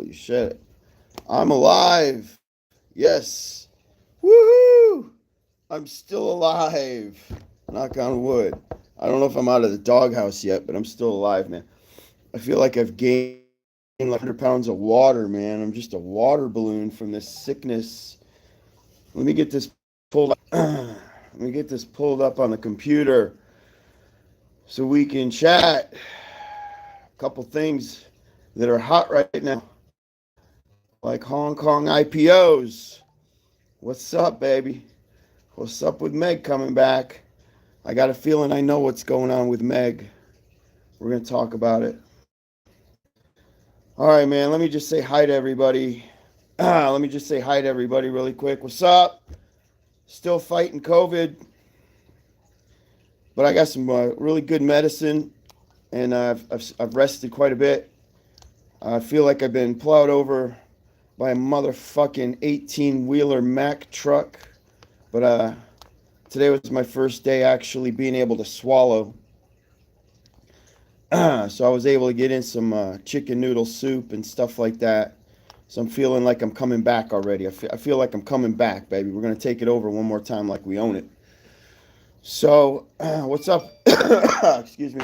Holy shit. I'm alive. Yes. Woohoo! I'm still alive. Knock on wood. I don't know if I'm out of the doghouse yet, but I'm still alive, man. I feel like I've gained like 100 pounds of water, man. I'm just a water balloon from this sickness. Let me get this pulled up. Let me get this pulled up on the computer so we can chat. A couple things that are hot right now, like Hong Kong IPOs. What's up, baby? What's up with Meg coming back? I got a feeling I know what's going on with Meg. We're going to talk about it. All right, man. Let me just say hi to everybody. Let me just say hi to everybody really quick. What's up? Still fighting COVID, but I got some really good medicine, and I've rested quite a bit. I feel like I've been plowed over by a motherfucking 18-wheeler Mack truck, but today was my first day actually being able to swallow. So I was able to get in some chicken noodle soup and stuff like that. So I'm feeling like I'm coming back already. I feel like I'm coming back, baby. We're going to take it over one more time like we own it. So, what's up? Excuse me.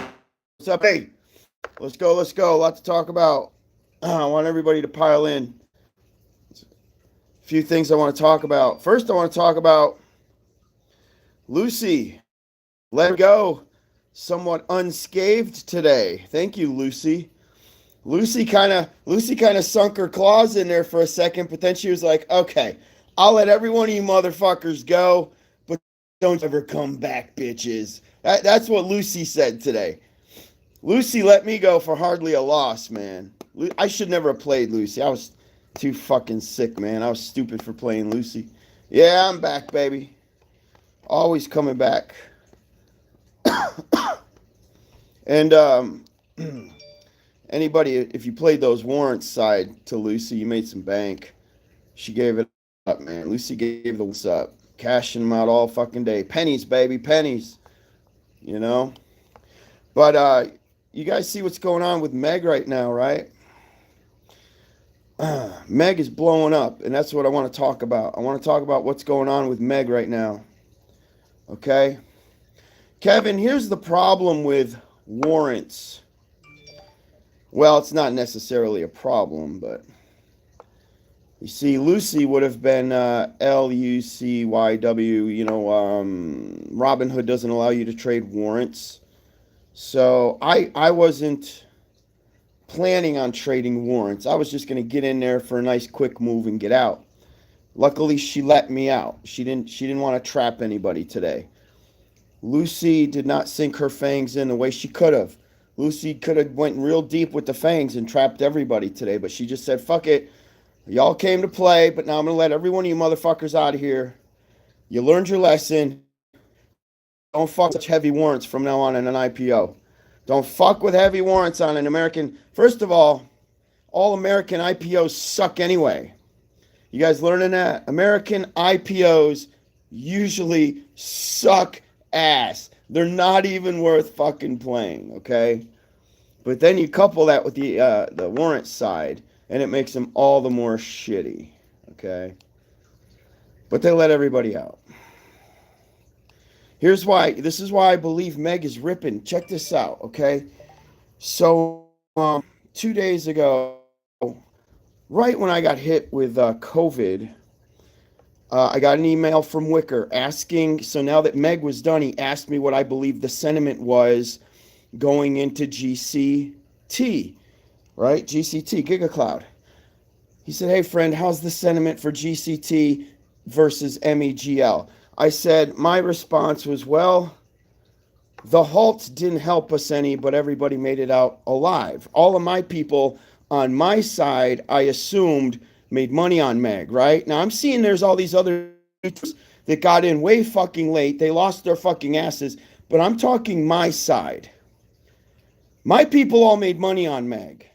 What's up? Hey, let's go. Let's go. A lot to talk about. I want everybody to pile in. A few things I want to talk about. First, I want to talk about Lucy. Let her go somewhat unscathed today. Thank you, Lucy. Lucy kind of sunk her claws in there for a second, but then she was like, "Okay, I'll let every one of you motherfuckers go, but don't ever come back, bitches." That's what Lucy said today. Lucy let me go for hardly a loss, man. I should never have played Lucy. I was too fucking sick, man. I was stupid for playing Lucy. Yeah, I'm back, baby. Always coming back. And anybody, if you played those warrants side to Lucy, you made some bank. She gave it up, man. Lucy gave the what's up, cashing them out all fucking day. Pennies, baby, pennies. You know. But you guys see what's going on with Meg right now, right? Meg is blowing up, and that's what I want to talk about. I want to talk about what's going on with Meg right now. Okay? Kevin, here's the problem with warrants. Well, it's not necessarily a problem, but you see, Lucy would have been LUCYW. You know, Robinhood doesn't allow you to trade warrants. So I wasn't planning on trading warrants. I was just going to get in there for a nice quick move and get out. Luckily, she let me out. She didn't want to trap anybody today. Lucy did not sink her fangs in the way she could have. Lucy could have went real deep with the fangs and trapped everybody today, but she just said, "Fuck it. Y'all came to play, but now I'm going to let every one of you motherfuckers out of here. You learned your lesson. Don't fuck with heavy warrants from now on in an IPO. Don't fuck with heavy warrants on an American. First of all American IPOs suck anyway. You guys learning that? American IPOs usually suck ass. They're not even worth fucking playing, okay? But then you couple that with the warrant side, and it makes them all the more shitty, okay? But they let everybody out. Here's why. This is why I believe Meg is ripping. Check this out, okay? So 2 days ago, right when I got hit with COVID, I got an email from Wicker asking, so now that Meg was done, he asked me what I believe the sentiment was going into GCT, right? GCT, GigaCloud. He said, "Hey, friend, how's the sentiment for GCT versus MEGL?" I said, my response was, well, the halt didn't help us any, but everybody made it out alive. All of my people on my side, I assumed, made money on Meg, right? Now I'm seeing there's all these other that got in way fucking late. They lost their fucking asses, but I'm talking my side. My people all made money on Meg.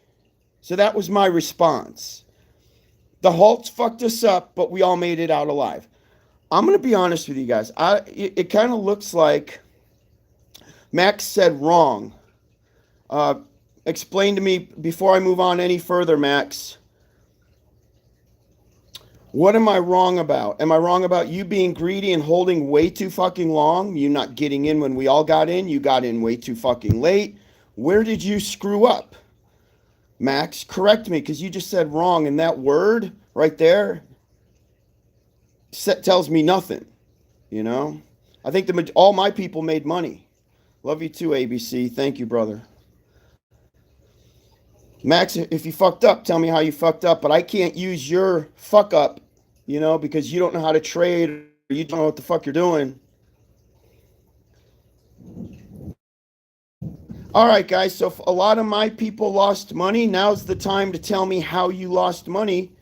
So that was my response. The halts fucked us up, but we all made it out alive. I'm going to be honest with you guys. It kind of looks like Max said wrong. Explain to me, before I move on any further, Max, What am I wrong about? Am I wrong about you being greedy and holding way too fucking long? You not getting in when we all got in? You got in way too fucking late. Where did you screw up? Max, correct me because you just said wrong, and that word right there tells me nothing. You know, I think all my people made money. Love you too, ABC. Thank you, brother. Max, if you fucked up, tell me how you fucked up. But I can't use your fuck up, because you don't know how to trade or you don't know what the fuck you're doing. All right, guys. So if a lot of my people lost money, now's the time to tell me how you lost money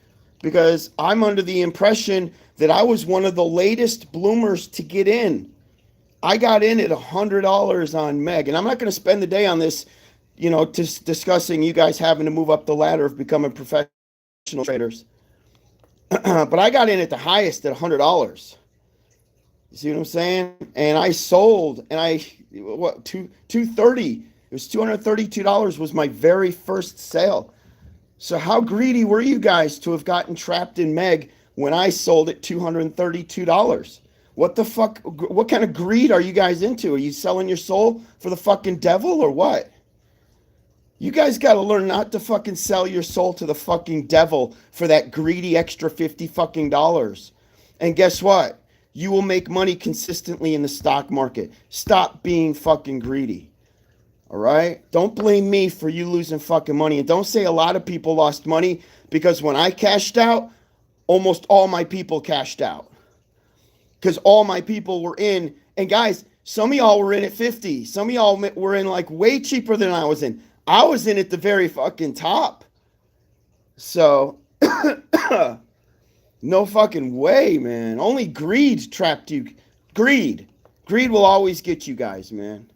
because I'm under the impression that I was one of the latest bloomers to get in. I got in at $100 on Meg, and I'm not going to spend the day on this, discussing you guys having to move up the ladder of becoming professional traders. But I got in at the highest at $100. You see what I'm saying? And I sold, and $230. It was $232 was my very first sale. So how greedy were you guys to have gotten trapped in Meg when I sold at $232? What the fuck? What kind of greed are you guys into? Are you selling your soul for the fucking devil or what? You guys got to learn not to fucking sell your soul to the fucking devil for that greedy extra 50 fucking dollars. And guess what? You will make money consistently in the stock market. Stop being fucking greedy. All right? Don't blame me for you losing fucking money. And don't say a lot of people lost money because when I cashed out, almost all my people cashed out. Because all my people were in. And guys, some of y'all were in at 50. Some of y'all were in like way cheaper than I was in. I was in at the very fucking top. So, no fucking way, man. Only greed trapped you. Greed. Greed will always get you guys, man.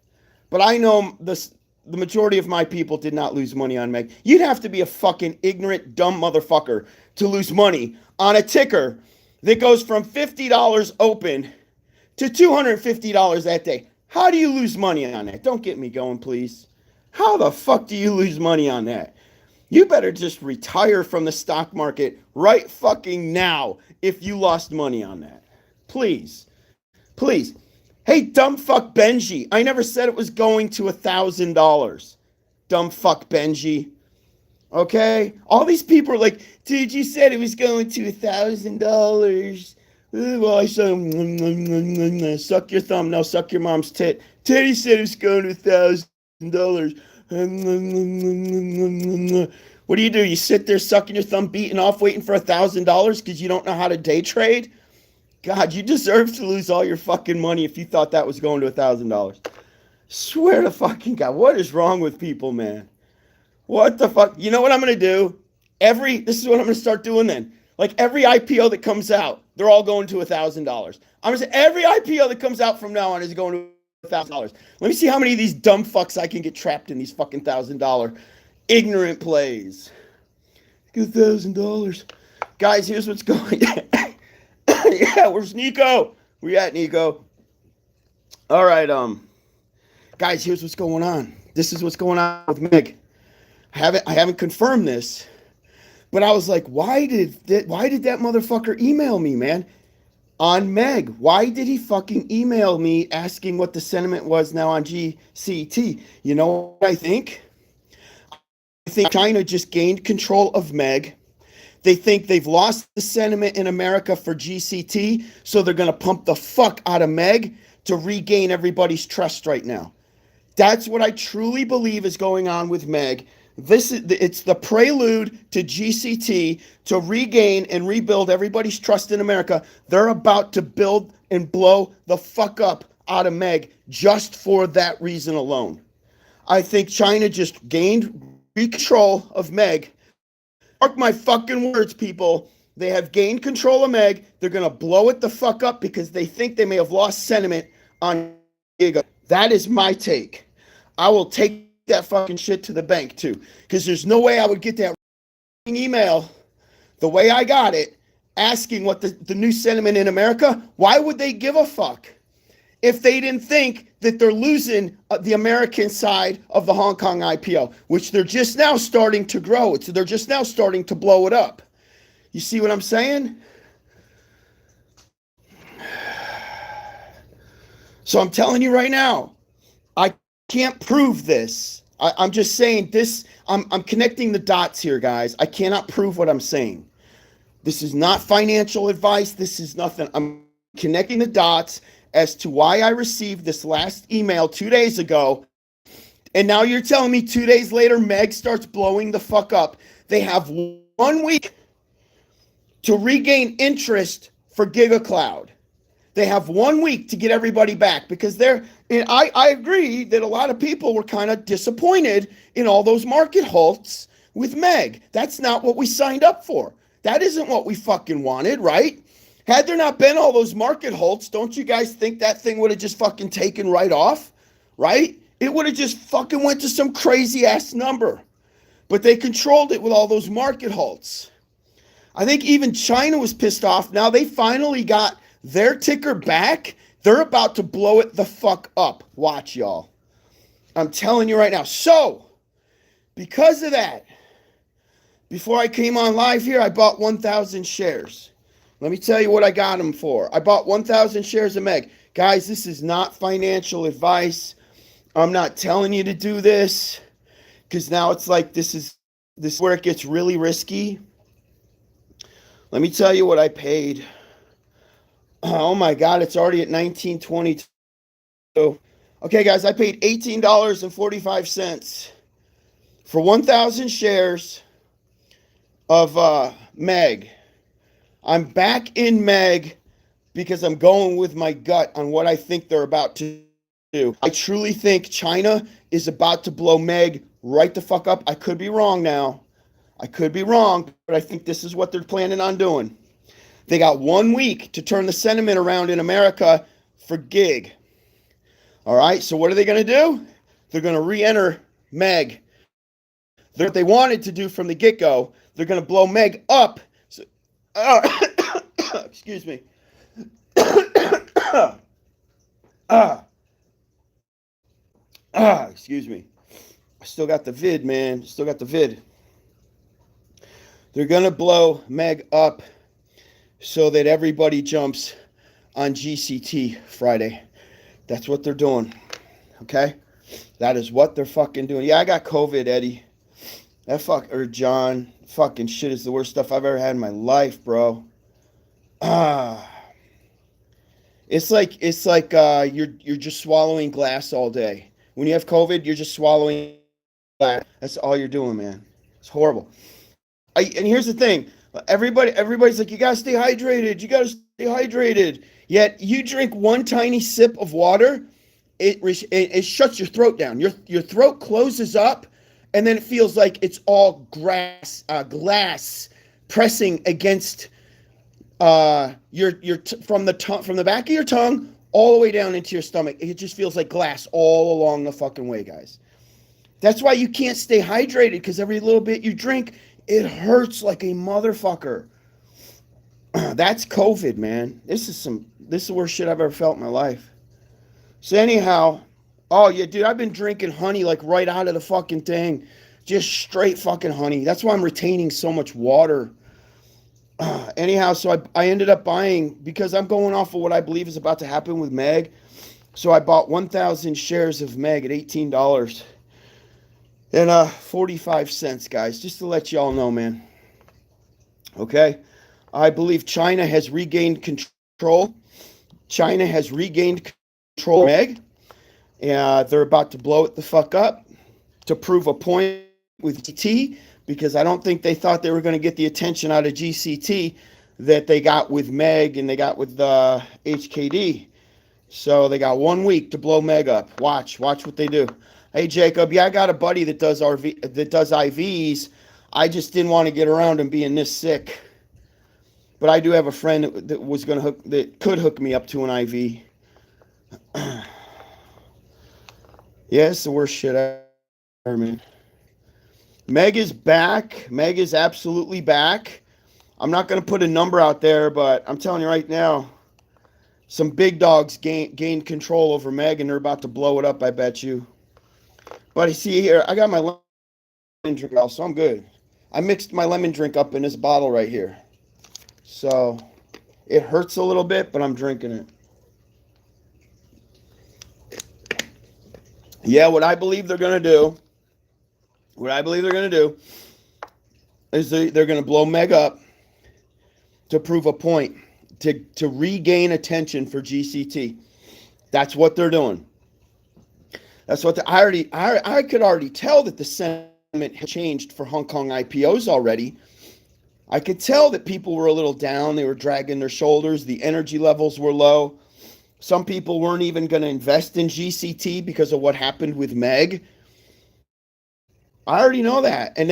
But I know the majority of my people did not lose money on Meg. You'd have to be a fucking ignorant, dumb motherfucker to lose money on a ticker that goes from $50 open to $250 that day. How do you lose money on that? Don't get me going, please. How the fuck do you lose money on that? You better just retire from the stock market right fucking now if you lost money on that. Please. Please. Hey, dumb fuck Benji. I never said it was going to $1,000. Dumb fuck Benji. Okay? All these people are like, dude, you said it was going to $1,000. Well, I said, suck your thumb. No, suck your mom's tit. Teddy said it was going to $1,000. What do? You sit there sucking your thumb, beating off, waiting for $1,000 because you don't know how to day trade? God, you deserve to lose all your fucking money if you thought that was going to $1,000. Swear to fucking God, what is wrong with people, man? What the fuck? You know what I'm going to do? This is what I'm going to start doing then. Like every IPO that comes out, they're all going to $1,000. I'm going to say every IPO that comes out from now on is going to $1,000. Let me see how many of these dumb fucks I can get trapped in these fucking $1,000 ignorant plays. $1,000. Guys, here's what's going on. Yeah, where's Nico? Where you at, Nico? All right, guys, here's what's going on. This is what's going on with Meg. I haven't confirmed this, but I was like, why did that motherfucker email me, man? On Meg. Why did he fucking email me asking what the sentiment was now on GCT? You know what I think? I think China just gained control of Meg. They think they've lost the sentiment in America for GCT, so they're going to pump the fuck out of Meg to regain everybody's trust right now. That's what I truly believe is going on with Meg. It's the prelude to GCT to regain and rebuild everybody's trust in America. They're about to build and blow the fuck up out of Meg just for that reason alone. I think China just gained control of Meg. Mark my fucking words, people. They have gained control of Meg. They're going to blow it the fuck up because they think they may have lost sentiment on Giga. That is my take. I will take that fucking shit to the bank too, because there's no way I would get that email the way I got it asking what the new sentiment in America. Why would they give a fuck if they didn't think that they're losing the American side of the Hong Kong IPO, which they're just now starting to grow. They're just now starting to blow it up. You see what I'm saying? So I'm telling you right now, I can't prove this. I'm just saying this. I'm connecting the dots here, guys. I cannot prove what I'm saying. This is not financial advice. This is nothing. I'm connecting the dots as to why I received this last email 2 days ago. And now you're telling me 2 days later, Meg starts blowing the fuck up. They have 1 week to regain interest for GigaCloud. They have 1 week to get everybody back because I agree that a lot of people were kind of disappointed in all those market halts with Meg. That's not what we signed up for. That isn't what we fucking wanted, right? Had there not been all those market halts, don't you guys think that thing would have just fucking taken right off, right? It would have just fucking went to some crazy ass number. But they controlled it with all those market halts. I think even China was pissed off. Now they finally got their ticker back. They're about to blow it the fuck up. Watch, y'all. I'm telling you right now. So, because of that, before I came on live here, I bought 1,000 shares. Let me tell you what I got them for. I bought 1,000 shares of Meg. Guys, this is not financial advice. I'm not telling you to do this because now it's like this is where it gets really risky. Let me tell you what I paid. Oh my God, it's already at $19.22. Okay, guys, I paid $18.45 for 1,000 shares of Meg. I'm back in Meg because I'm going with my gut on what I think they're about to do. I truly think China is about to blow Meg right the fuck up. I could be wrong now. I could be wrong, but I think this is what they're planning on doing. They got 1 week to turn the sentiment around in America for gig. All right, so what are they going to do? They're going to re-enter Meg. They're what they wanted to do from the get-go. They're going to blow Meg up. So, excuse me. Excuse me. I still got the vid, man. Still got the vid. They're going to blow Meg up so that everybody jumps on GCT Friday. That's what they're doing. Okay? That is what they're fucking doing. Yeah, I got COVID, Eddie. John. Fucking shit is the worst stuff I've ever had in my life, bro. It's like you're just swallowing glass all day. When you have COVID, you're just swallowing glass. That's all you're doing, man. It's horrible. And here's the thing. Everybody's like, you gotta stay hydrated. You gotta stay hydrated. Yet you drink one tiny sip of water, it shuts your throat down. Your throat closes up, and then it feels like it's all glass pressing against from the back of your tongue all the way down into your stomach. It just feels like glass all along the fucking way, guys. That's why you can't stay hydrated, because every little bit you drink, it hurts like a motherfucker. That's COVID, man. This is the worst shit I've ever felt in my life. So anyhow, oh yeah, dude, I've been drinking honey like right out of the fucking thing. Just straight fucking honey. That's why I'm retaining so much water. Anyhow, so I ended up buying, because I'm going off of what I believe is about to happen with Meg. So I bought 1,000 shares of Meg at $18 and 45 cents, guys, just to let y'all know, man. Okay? I believe China has regained control. China has regained control of Meg. And they're about to blow it the fuck up to prove a point with GT, because I don't think they thought they were going to get the attention out of GCT that they got with Meg and they got with HKD. So they got 1 week to blow Meg up. Watch what they do. Hey Jacob, yeah, I got a buddy that does IVs. I just didn't want to get around him being this sick. But I do have a friend that could hook me up to an IV. Yeah, it's the worst shit ever, man. Meg is back. Meg is absolutely back. I'm not going to put a number out there, but I'm telling you right now, some big dogs gained control over Meg, and they're about to blow it up, I bet you. But you see here, I got my lemon drink out, so I'm good. I mixed my lemon drink up in this bottle right here. So it hurts a little bit, but I'm drinking it. Yeah, what I believe they're going to do, is they're going to blow Meg up to prove a point, to regain attention for GCT. That's what they're doing. That's what I could already tell that the sentiment had changed for Hong Kong IPOs already. I could tell that people were a little down. They were dragging their shoulders. The energy levels were low. Some people weren't even going to invest in GCT because of what happened with Meg. I already know that. And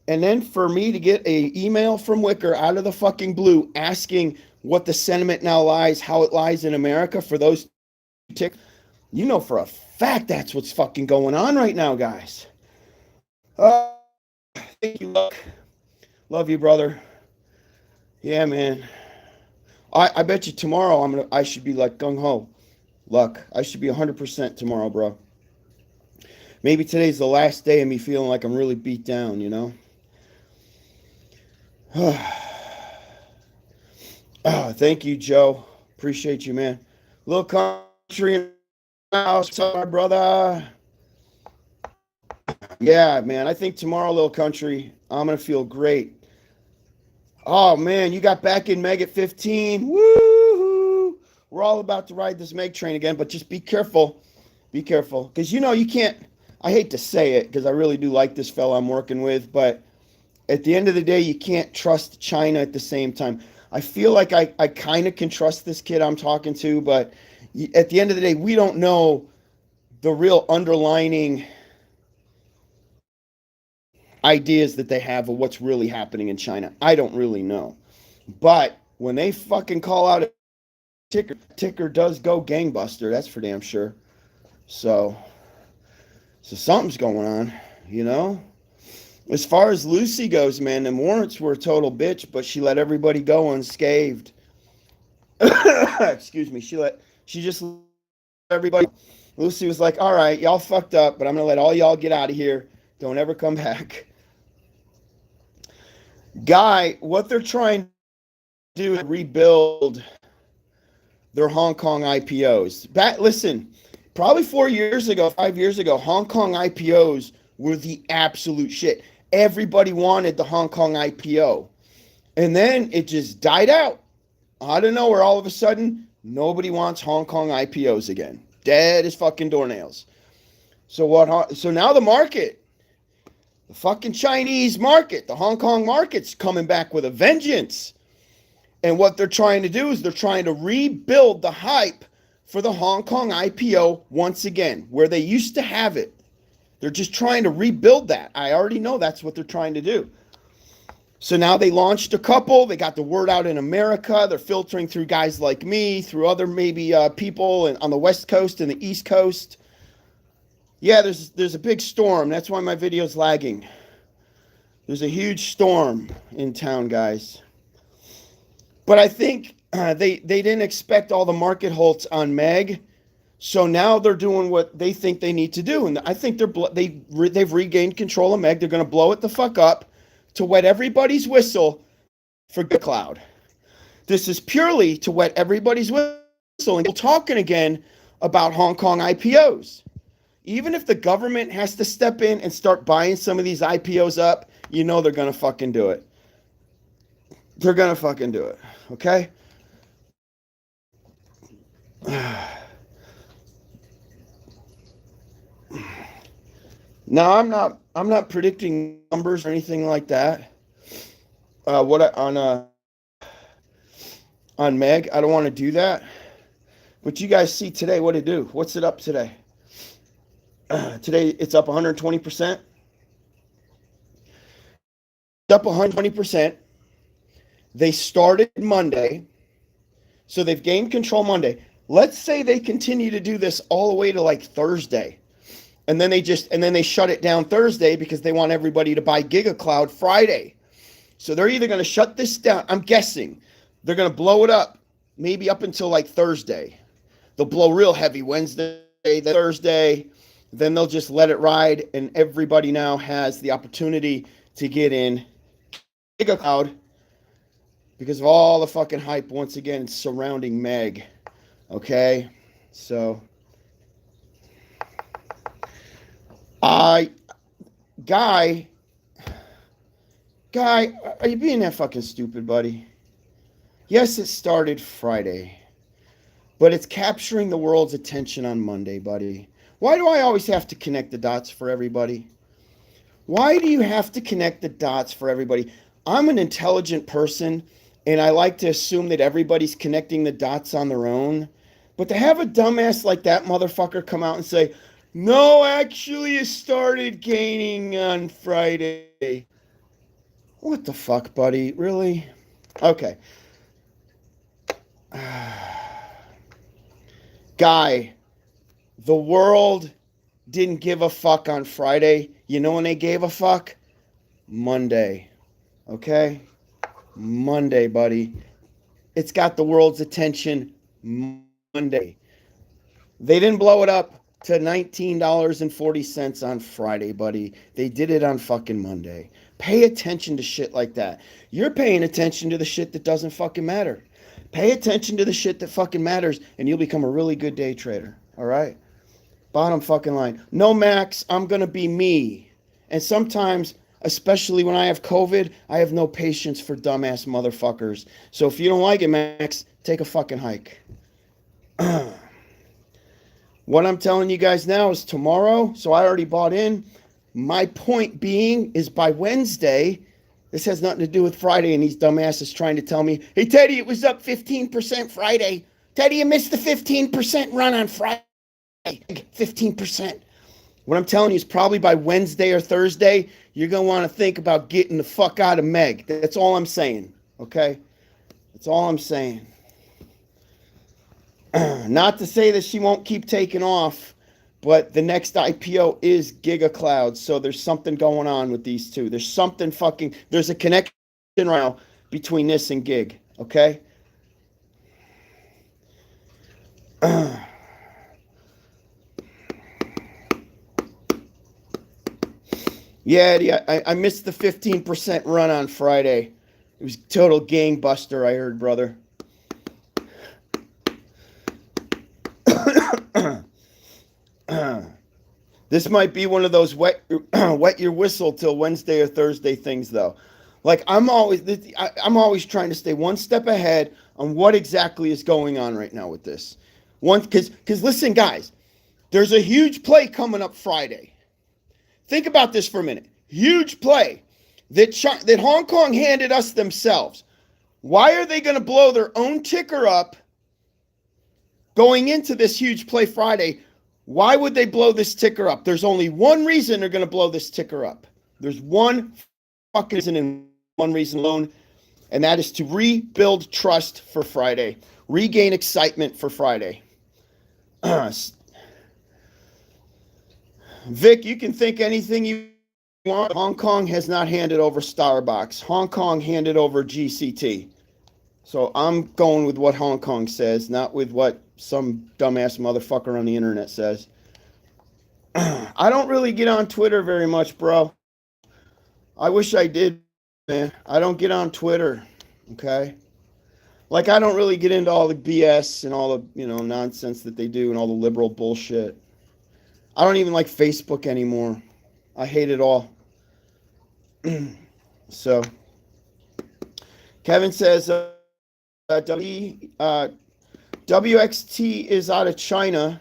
then for me to get a email from Wicker out of the fucking blue asking what the sentiment now lies, how it lies in America for those tickets, you know for a fact that's what's fucking going on right now, guys. Uh, Thank you, Luck. Love you, brother. Yeah, man. I bet you tomorrow I should be like gung ho. Luck. I should be 100% tomorrow, bro. Maybe today's the last day of me feeling like I'm really beat down, you know? Thank you, Joe. Appreciate you, man. Little country in the house, what's up, my brother? Yeah, man. I think tomorrow, little country, I'm gonna feel great. Oh man, you got back in Meg at 15. Woo! We're all about to ride this Meg train again, but just be careful. Be careful. Because you know you can't, I hate to say it because I really do like this fella I'm working with, but at the end of the day, you can't trust China at the same time. I feel like I kind of can trust this kid I'm talking to, but at the end of the day, we don't know the real underlining ideas that they have of what's really happening in China. I don't really know. But when they fucking call out a ticker does go gangbuster, that's for damn sure. So something's going on, you know? As far as Lucy goes, man, the warrants were a total bitch, but she let everybody go unscathed. Excuse me. She just let everybody. Lucy was like, all right, y'all fucked up, but I'm going to let all y'all get out of here. Don't ever come back. Guy, what they're trying to do is rebuild their Hong Kong IPOs. Listen, probably 4 years ago, 5 years ago, Hong Kong IPOs were the absolute shit. Everybody wanted the Hong Kong IPO. And then it just died out. Out of nowhere, all of a sudden, nobody wants Hong Kong IPOs again. Dead as fucking doornails. So what? So now the market, the fucking Chinese market, the Hong Kong market's coming back with a vengeance. And what they're trying to do is they're trying to rebuild the hype for the Hong Kong IPO once again, where they used to have it. They're just trying to rebuild that. I already know that's what they're trying to do. So now they launched a couple. They got the word out in America. They're filtering through guys like me, through other maybe people on the West Coast and the East Coast. Yeah, there's a big storm. That's why my video's lagging. There's a huge storm in town, guys. But I think they didn't expect all the market halts on Meg. So now they're doing what they think they need to do. And I think they've regained control of Meg. They're going to blow it the fuck up to wet everybody's whistle for the cloud. This is purely to wet everybody's whistle and people talking again about Hong Kong IPOs. Even if the government has to step in and start buying some of these IPOs up, you know they're going to fucking do it. They're going to fucking do it. Okay? Now I'm not predicting numbers or anything like that. On Meg, I don't want to do that. But you guys see today what it do. What's it up today? Today it's up 120%. Up 120%. They started Monday. So they've gained control Monday. Let's say they continue to do this all the way to like Thursday. And then they shut it down Thursday because they want everybody to buy GigaCloud Friday. So they're either going to shut this down. I'm guessing they're going to blow it up, maybe up until like Thursday. They'll blow real heavy Wednesday, Thursday. Then they'll just let it ride, and everybody now has the opportunity to get in GigaCloud because of all the fucking hype once again surrounding Meg. Okay, so I, guy, are you being that fucking stupid, buddy? Yes, it started Friday, but it's capturing the world's attention on Monday, buddy. Why do I always have to connect the dots for everybody? Why do you have to connect the dots for everybody? I'm an intelligent person, and I like to assume that everybody's connecting the dots on their own. But to have a dumbass like that motherfucker come out and say, no, actually, it started gaining on Friday. What the fuck, buddy? Really? Okay. Guy, the world didn't give a fuck on Friday. You know when they gave a fuck? Monday. Okay? Monday, buddy. It's got the world's attention Monday. They didn't blow it up to $19.40 on Friday, buddy. They did it on fucking Monday. Pay attention to shit like that. You're paying attention to the shit that doesn't fucking matter. Pay attention to the shit that fucking matters, and you'll become a really good day trader. All right? Bottom fucking line. No, Max, I'm going to be me. And sometimes, especially when I have COVID, I have no patience for dumbass motherfuckers. So if you don't like it, Max, take a fucking hike. What I'm telling you guys now is tomorrow, so I already bought in. My point being is by Wednesday, this has nothing to do with Friday and these dumbasses trying to tell me, hey, Teddy, it was up 15% Friday. Teddy, you missed the 15% run on Friday. 15%. What I'm telling you is probably by Wednesday or Thursday, you're going to want to think about getting the fuck out of Meg. That's all I'm saying, okay? That's all I'm saying. Not to say that she won't keep taking off, but the next IPO is Giga Cloud, so there's something going on with these two. There's a connection right now between this and Gig, okay? Yeah, Eddie, I missed the 15% run on Friday. It was total gangbuster, I heard, brother. This might be one of those wet your whistle till Wednesday or Thursday things, though. Like I'm always trying to stay one step ahead on what exactly is going on right now with this. Because listen, guys, there's a huge play coming up Friday. Think about this for a minute. Huge play that Hong Kong handed us themselves. Why are they going to blow their own ticker up going into this huge play Friday? Why would they blow this ticker up? There's only one reason they're going to blow this ticker up. There's one fucking reason and one reason alone, and that is to rebuild trust for Friday, regain excitement for Friday. Vic, you can think anything you want. Hong Kong has not handed over Starbucks. Hong Kong handed over GCT. So I'm going with what Hong Kong says, not with what some dumbass motherfucker on the internet says. I don't really get on Twitter very much, bro. I wish I did, man. I don't get on Twitter, okay? Like, I don't really get into all the BS and all the, nonsense that they do and all the liberal bullshit. I don't even like Facebook anymore. I hate it all. So, Kevin says, WXT is out of China.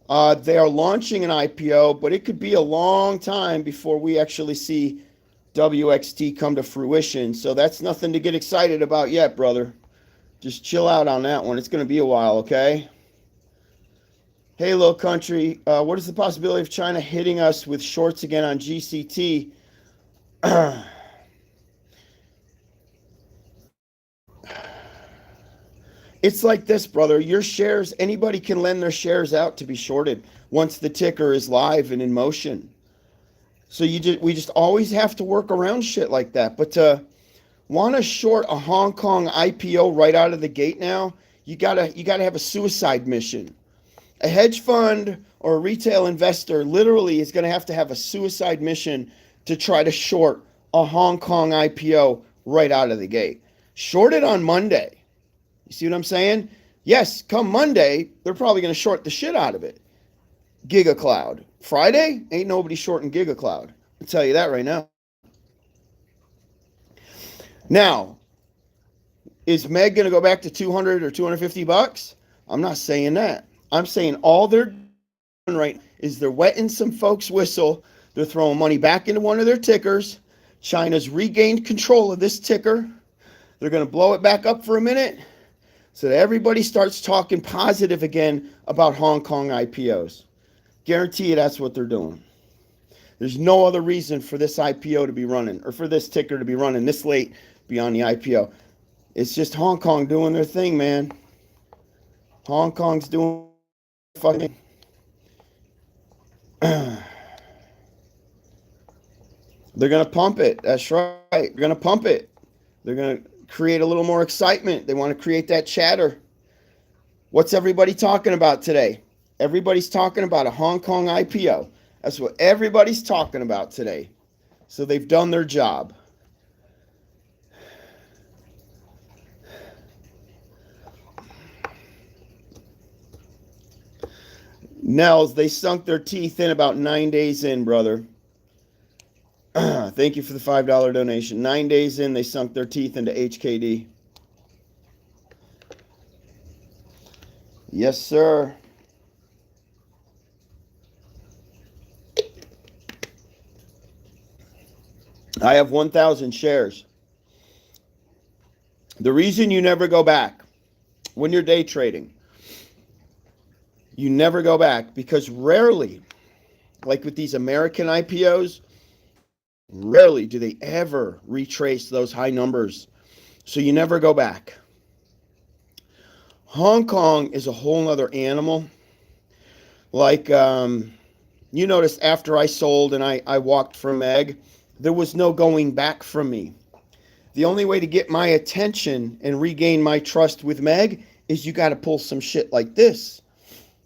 They are launching an IPO, but it could be a long time before we actually see WXT come to fruition. So that's nothing to get excited about yet, brother. Just chill out on that one. It's going to be a while, okay? Hey, little country, what is the possibility of China hitting us with shorts again on GCT? It's like this, brother. Your shares, anybody can lend their shares out to be shorted once the ticker is live and in motion. So we just always have to work around shit like that. But to want to short a Hong Kong IPO right out of the gate now, you gotta have a suicide mission. A hedge fund or a retail investor literally is going to have a suicide mission to try to short a Hong Kong IPO right out of the gate. Short it on Monday. You see what I'm saying? Yes, come Monday, they're probably going to short the shit out of it. GigaCloud. Friday, ain't nobody shorting GigaCloud. I'll tell you that right now. Now, is Meg going to go back to 200 or 250 bucks? I'm not saying that. I'm saying all they're doing right is they're wetting some folks' whistle. They're throwing money back into one of their tickers. China's regained control of this ticker. They're going to blow it back up for a minute so that everybody starts talking positive again about Hong Kong IPOs. Guarantee you that's what they're doing. There's no other reason for this IPO to be running or for this ticker to be running this late beyond the IPO. It's just Hong Kong doing their thing, man. Hong Kong's doing fucking. They're going to pump it. That's right. They're going to pump it. They're going to create a little more excitement. They want to create that chatter. What's everybody talking about today? Everybody's talking about a Hong Kong IPO. That's what everybody's talking about today. So they've done their job. Nels, they sunk their teeth in about 9 days in, brother. Thank you for the $5 donation. 9 days in, they sunk their teeth into HKD. Yes, sir. I have 1,000 shares. The reason you never go back when you're day trading, you never go back because rarely, like with these American IPOs, rarely do they ever retrace those high numbers. So you never go back. Hong Kong is a whole nother animal. Like, you noticed after I sold and I walked from Meg, there was no going back from me. The only way to get my attention and regain my trust with Meg is you got to pull some shit like this.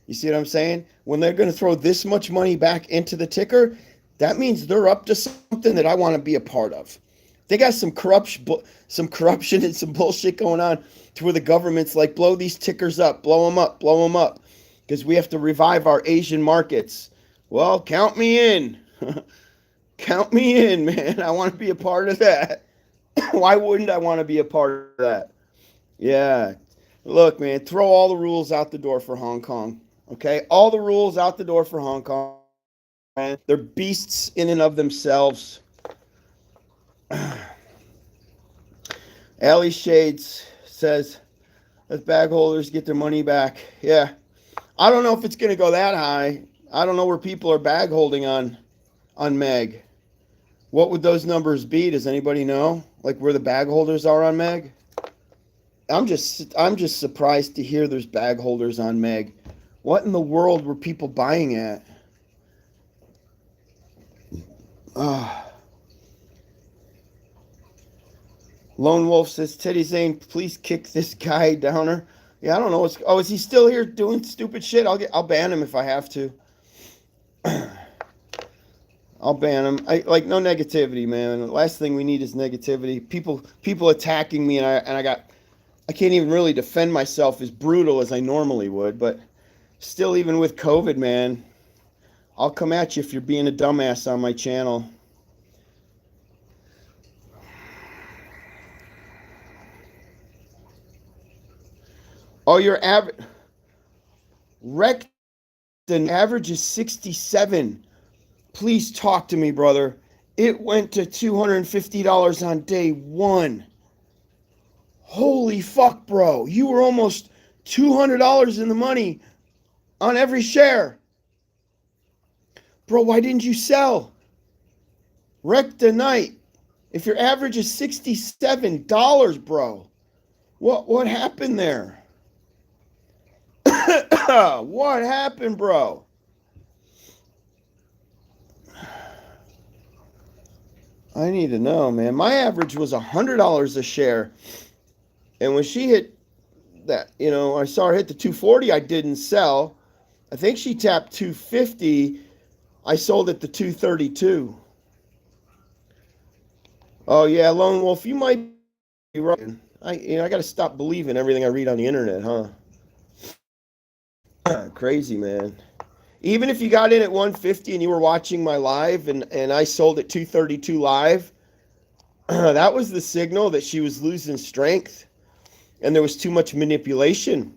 You see what I'm saying? When they're going to throw this much money back into the ticker, that means they're up to something that I want to be a part of. They got some corruption and some bullshit going on to where the government's like, blow these tickers up, blow them up, because we have to revive our Asian markets. Well, count me in. Count me in, man. I want to be a part of that. Why wouldn't I want to be a part of that? Yeah. Look, man, throw all the rules out the door for Hong Kong. Okay? All the rules out the door for Hong Kong. Man. They're beasts in and of themselves. Alley Shades says, let bag holders get their money back. Yeah. I don't know if it's going to go that high. I don't know where people are bag holding on Meg. What would those numbers be? Does anybody know? Like where the bag holders are on Meg? I'm just surprised to hear there's bag holders on Meg. What in the world were people buying at? Lone Wolf says, Teddy Zane, please kick this guy downer. Yeah, I don't know. Is he still here doing stupid shit? I'll ban him if I have to. I'll ban him. No negativity, man. The last thing we need is negativity. People attacking me, and I can't even really defend myself as brutal as I normally would. But still, even with COVID, man, I'll come at you if you're being a dumbass on my channel. Oh, your average average is 67. Please talk to me, brother. It went to $250 on day one. Holy fuck, bro. You were almost $200 in the money on every share. Bro, why didn't you sell? Wreck the night. If your average is $67, bro, what happened there? What happened, bro? I need to know, man. My average was $100 a share. And when she hit that, I saw her hit the 240, I didn't sell. I think she tapped 250. I sold at the 232. Oh, yeah, Lone Wolf, you might be right. I got to stop believing everything I read on the internet, huh? Crazy, man. Even if you got in at 150 and you were watching my live and I sold at 232 live, that was the signal that she was losing strength and there was too much manipulation.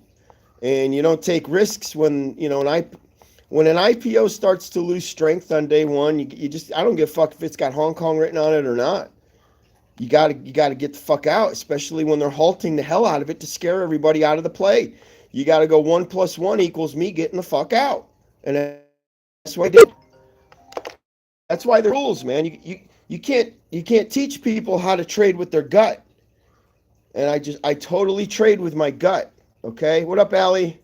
And you don't take risks when, when an IPO starts to lose strength on day one, you just, I don't give a fuck if it's got Hong Kong written on it or not. You gotta get the fuck out, especially when they're halting the hell out of it to scare everybody out of the play. You gotta go 1 + 1 = me getting the fuck out. And that's what I did. That's why the rules, man. You can't teach people how to trade with their gut. And I totally trade with my gut. Okay? What up, Allie?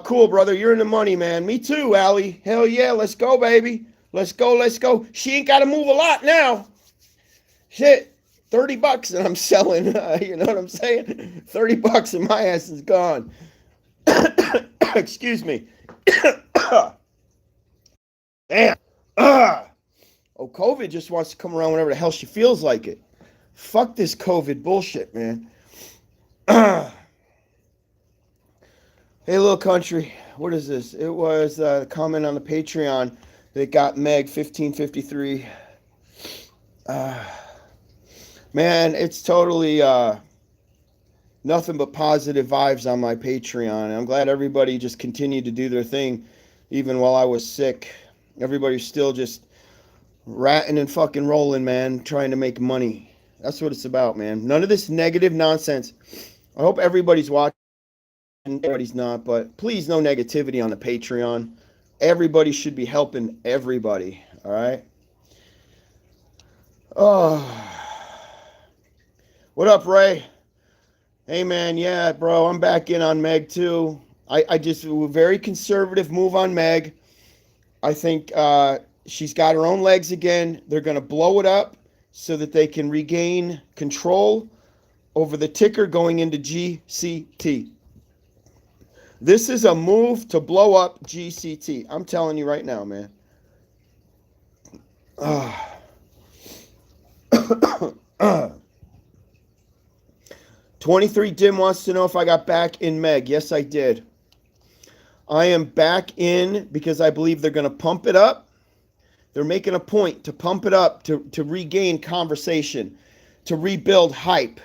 Cool, brother. You're in the money, man. Me too, Allie. Hell yeah, let's go, baby. Let's go. She ain't gotta move a lot now. Shit. $30 and I'm selling, you know what I'm saying? $30 and my ass is gone. Excuse me. Damn. Oh, COVID just wants to come around whenever the hell she feels like it. Fuck this COVID bullshit, man. Hey, little country. What is this? It was a comment on the Patreon that got Meg 1553. Man, it's totally nothing but positive vibes on my Patreon. I'm glad everybody just continued to do their thing even while I was sick. Everybody's still just ratting and fucking rolling, man, trying to make money. That's what it's about, man. None of this negative nonsense. I hope everybody's watching. Everybody's not, but please no negativity on the Patreon. Everybody should be helping everybody, all right? Oh... What up, Ray? Hey, man, yeah, bro, I'm back in on Meg, too. I just, a very conservative move on Meg. I think she's got her own legs again. They're going to blow it up so that they can regain control over the ticker going into GCT. This is a move to blow up GCT. I'm telling you right now, man. 23 Dim wants to know if I got back in Meg. Yes, I did. I am back in because I believe they're going to pump it up. They're making a point to pump it up, to regain conversation, to rebuild hype.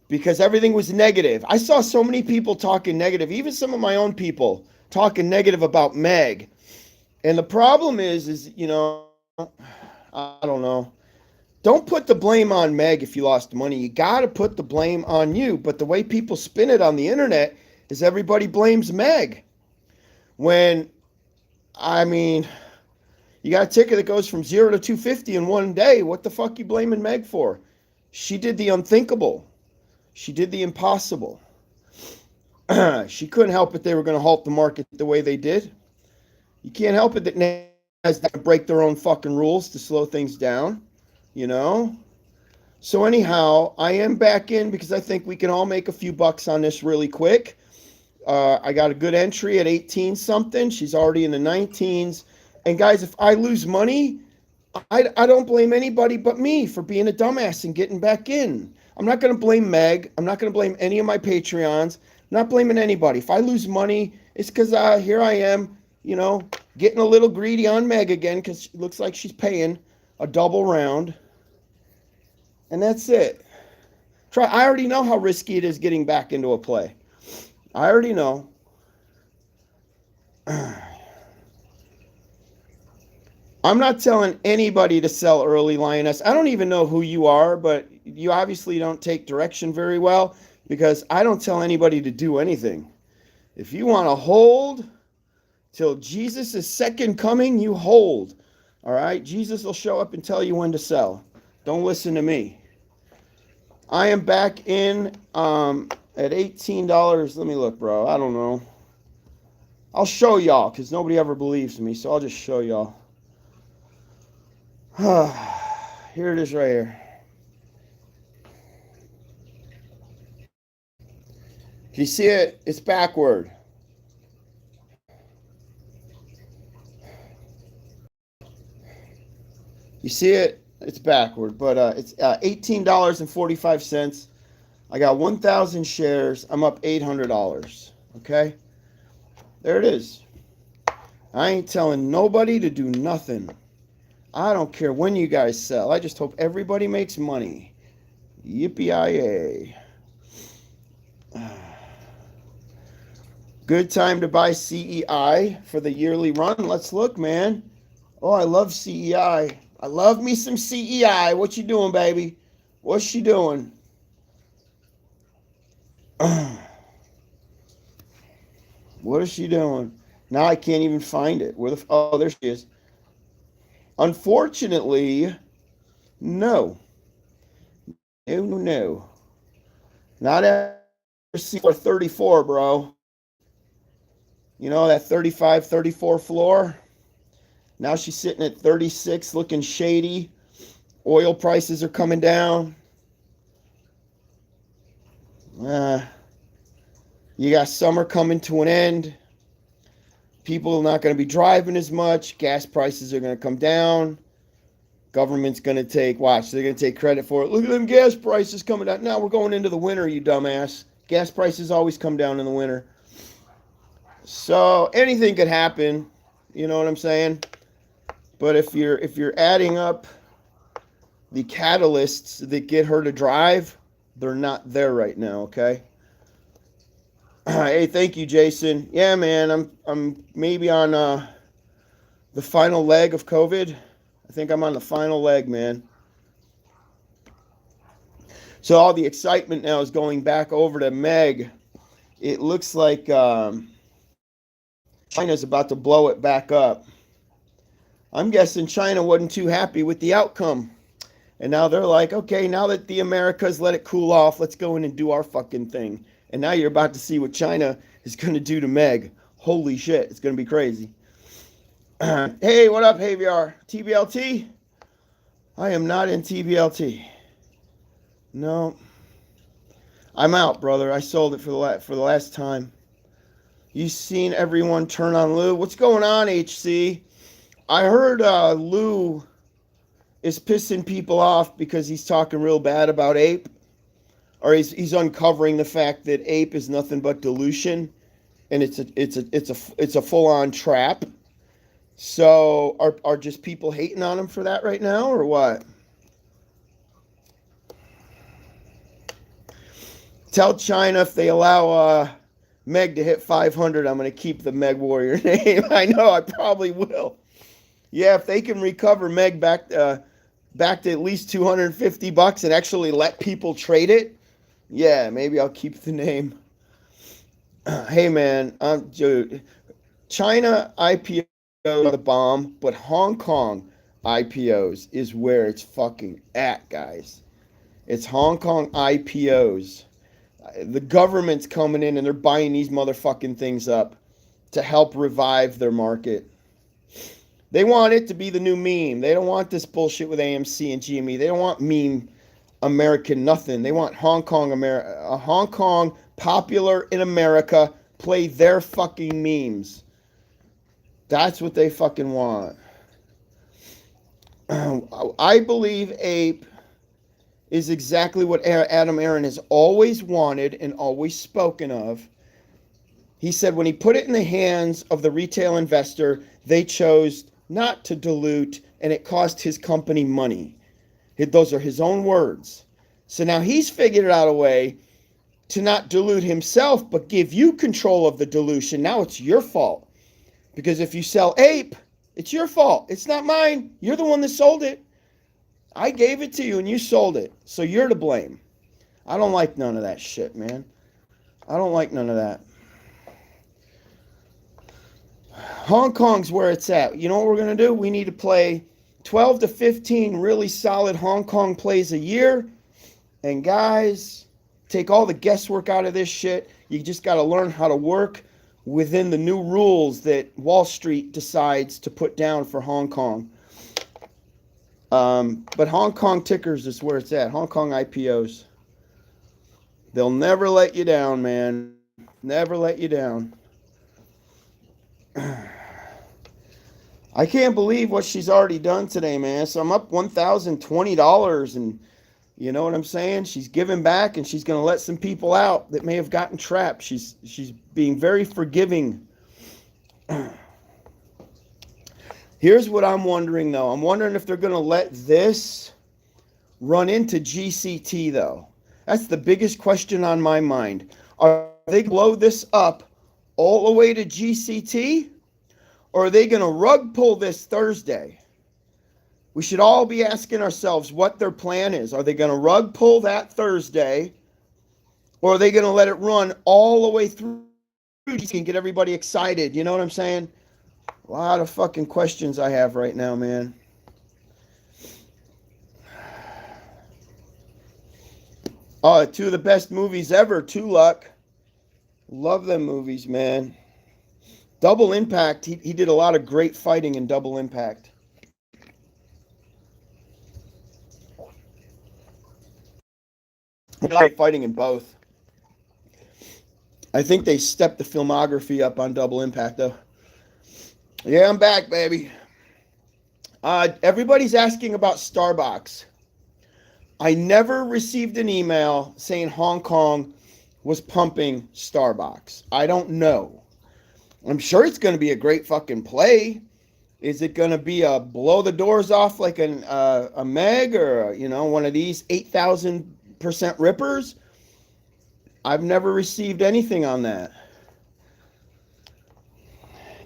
Because everything was negative. I saw so many people talking negative, even some of my own people talking negative about Meg. And the problem is, I don't know. Don't put the blame on Meg if you lost money. You got to put the blame on you. But the way people spin it on the internet is everybody blames Meg. When, you got a ticket that goes from 0 to 250 in one day. What the fuck you blaming Meg for? She did the unthinkable. She did the impossible. She couldn't help it they were going to halt the market the way they did. You can't help it that NASDAQ break their own fucking rules to slow things down. So anyhow, I am back in because I think we can all make a few bucks on this really quick. I got a good entry at 18 something. She's already in the 19s. And guys, if I lose money, I don't blame anybody but me for being a dumbass and getting back in. I'm not going to blame Meg. I'm not going to blame any of my Patreons. I'm not blaming anybody. If I lose money, it's because here I am, getting a little greedy on Meg again because it looks like she's paying a double round. And that's it. I already know how risky it is getting back into a play. I already know. I'm not telling anybody to sell early, Lioness. I don't even know who you are, but you obviously don't take direction very well because I don't tell anybody to do anything. If you want to hold till Jesus' second coming, you hold. All right? Jesus will show up and tell you when to sell. Don't listen to me. I am back in at $18. Let me look, bro. I don't know. I'll show y'all because nobody ever believes me, so I'll just show y'all. Here it is right here. Can you see it? It's backward. You see it? It's backward, but it's $18.45. I got 1,000 shares. I'm up $800. Okay? There it is. I ain't telling nobody to do nothing. I don't care when you guys sell. I just hope everybody makes money. Yippee-yi-yay. Good time to buy CEI for the yearly run. Let's look, man. Oh, I love CEI. I love me some CEI. What you doing, baby? What's she doing? What is she doing? Now I can't even find it. Oh, there she is. Unfortunately, no. No. Not at C434, bro. You know, that 35, 34 floor? Now she's sitting at 36, looking shady. Oil prices are coming down. You got summer coming to an end. People are not going to be driving as much. Gas prices are going to come down. Government's going to they're going to take credit for it. Look at them gas prices coming down. Now we're going into the winter, you dumbass. Gas prices always come down in the winter. So anything could happen. You know what I'm saying? But if you're adding up the catalysts that get her to drive, they're not there right now, okay? Hey, thank you, Jason. Yeah, man, I'm maybe on the final leg of COVID. I think I'm on the final leg, man. So all the excitement now is going back over to Meg. It looks like China's about to blow it back up. I'm guessing China wasn't too happy with the outcome. And now they're like, okay, now that the Americas let it cool off, let's go in and do our fucking thing. And now you're about to see what China is going to do to Meg. Holy shit, it's going to be crazy. Hey, what up, Javier? TBLT? I am not in TBLT. No. I'm out, brother. I sold it for the last time. You seen everyone turn on Lou? What's going on, HC? I heard Lou is pissing people off because he's talking real bad about Ape. Or he's uncovering the fact that Ape is nothing but dilution, and it's a full-on trap. So are just people hating on him for that right now, or what? Tell China if they allow Meg to hit 500, I'm going to keep the Meg Warrior name. I know, I probably will. Yeah, if they can recover Meg back to at least $250 and actually let people trade it, yeah, maybe I'll keep the name. Hey, man, China IPO are the bomb, but Hong Kong IPOs is where it's fucking at, guys. It's Hong Kong IPOs. The government's coming in and they're buying these motherfucking things up to help revive their market. They want it to be the new meme. They don't want this bullshit with AMC and GME. They don't want meme American nothing. They want Hong Kong popular in America play their fucking memes. That's what they fucking want. I believe Ape is exactly what Adam Aaron has always wanted and always spoken of. He said when he put it in the hands of the retail investor, they chose not to dilute, and it cost his company money. Those are his own words. So now he's figured out a way to not dilute himself, but give you control of the dilution. Now it's your fault. Because if you sell Ape, it's your fault. It's not mine. You're the one that sold it. I gave it to you and you sold it. So you're to blame. I don't like none of that shit, man. I don't like none of that. Hong Kong's where it's at. You know what we're going to do? We need to play 12 to 15 really solid Hong Kong plays a year. And guys, take all the guesswork out of this shit. You just got to learn how to work within the new rules that Wall Street decides to put down for Hong Kong. But Hong Kong tickers is where it's at. Hong Kong IPOs. They'll never let you down, man. Never let you down. I can't believe what she's already done today, man. So I'm up $1,020, and you know what I'm saying? She's giving back, and she's going to let some people out that may have gotten trapped. She's being very forgiving. Here's what I'm wondering, though. I'm wondering if they're going to let this run into GCT, though. That's the biggest question on my mind. Are they going to blow this up all the way to GCT? Or are they going to rug pull this Thursday? We should all be asking ourselves what their plan is. Are they going to rug pull that Thursday? Or are they going to let it run all the way through and get everybody excited? You know what I'm saying? A lot of fucking questions I have right now, man. Oh, two of the best movies ever, Two Luck. Love them movies, man. Double Impact, he did a lot of great fighting in Double Impact. Great fighting in both. I think they stepped the filmography up on Double Impact, though. Yeah, I'm back, baby. Everybody's asking about Starbucks. I never received an email saying Hong Kong was pumping Starbucks. I don't know. I'm sure it's going to be a great fucking play. Is it going to be a blow the doors off like a Megl or one of these 8,000% rippers? I've never received anything on that.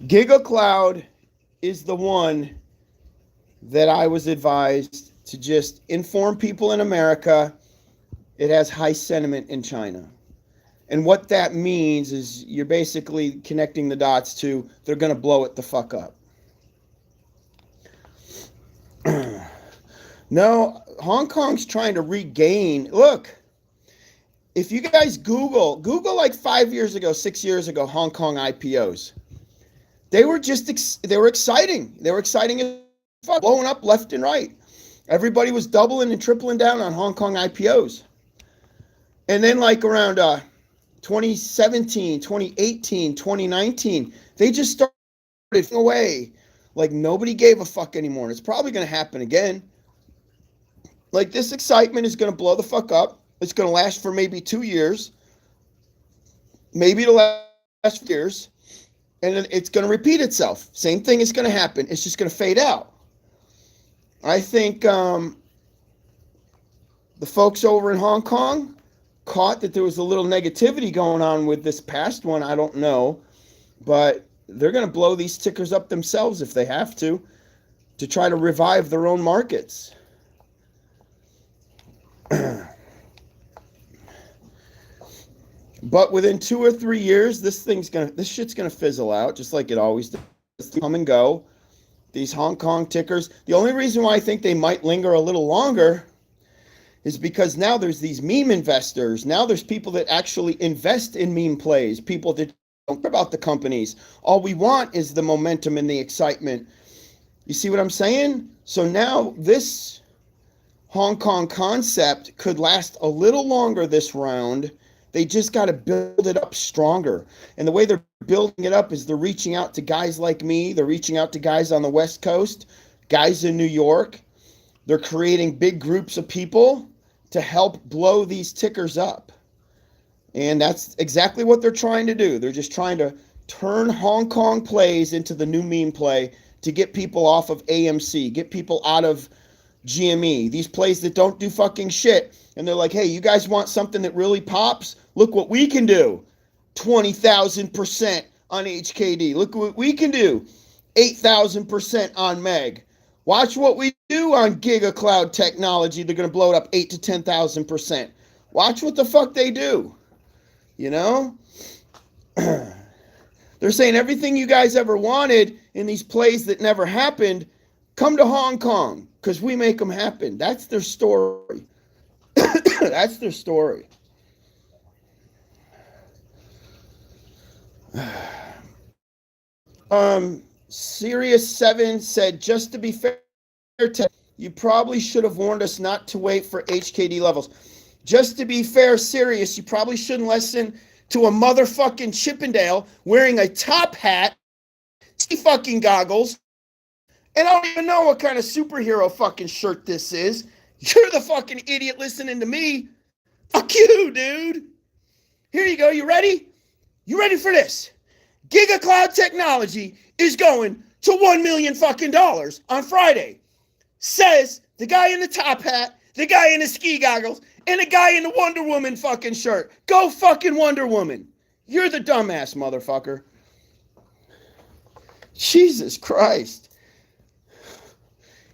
GigaCloud is the one that I was advised to just inform people in America it has high sentiment in China. And what that means is you're basically connecting the dots to they're going to blow it the fuck up. No, Hong Kong's trying to regain. Look, if you guys Google like 5 years ago, 6 years ago, Hong Kong IPOs. They were exciting. They were exciting as fuck, blowing up left and right. Everybody was doubling and tripling down on Hong Kong IPOs. And then like around 2017, 2018, 2019, they just started away. Like nobody gave a fuck anymore. And it's probably going to happen again. Like this excitement is going to blow the fuck up. It's going to last for maybe 2 years. Maybe it'll last 4 years. And then it's going to repeat itself. Same thing is going to happen. It's just going to fade out. I think the folks over in Hong Kong caught that there was a little negativity going on with this past one. I don't know. But they're going to blow these tickers up themselves if they have to try to revive their own markets. But within 2 or 3 years, this shit's gonna fizzle out, just like it always does. Come and go. These Hong Kong tickers. The only reason why I think they might linger a little longer is because now there's these meme investors. Now there's people that actually invest in meme plays. People that don't care about the companies. All we want is the momentum and the excitement. You see what I'm saying? So now this Hong Kong concept could last a little longer this round. They just got to build it up stronger. And the way they're building it up is they're reaching out to guys like me. They're reaching out to guys on the West Coast, guys in New York. They're creating big groups of people to help blow these tickers up. And that's exactly what they're trying to do. They're just trying to turn Hong Kong plays into the new meme play to get people off of AMC, get people out of GME, these plays that don't do fucking shit. And they're like, hey, you guys want something that really pops? Look what we can do. 20,000% on HKD. Look what we can do. 8,000% on Meg. Watch what we do on GigaCloud technology. They're going to blow it up 8 to 10,000%. Watch what the fuck they do. You know? They're saying everything you guys ever wanted in these plays that never happened, come to Hong Kong because we make them happen. That's their story. That's their story. Sirius 7 said, just to be fair, you probably should have warned us not to wait for HKD levels. Just to be fair, Sirius, you probably shouldn't listen to a motherfucking Chippendale wearing a top hat, fucking goggles, and I don't even know what kind of superhero fucking shirt this is. You're the fucking idiot listening to me. Fuck you, dude. Here you go. You ready? You ready for this? GigaCloud technology is going to $1 million fucking dollars on Friday. Says the guy in the top hat, the guy in the ski goggles, and the guy in the Wonder Woman fucking shirt. Go fucking Wonder Woman. You're the dumbass motherfucker. Jesus Christ.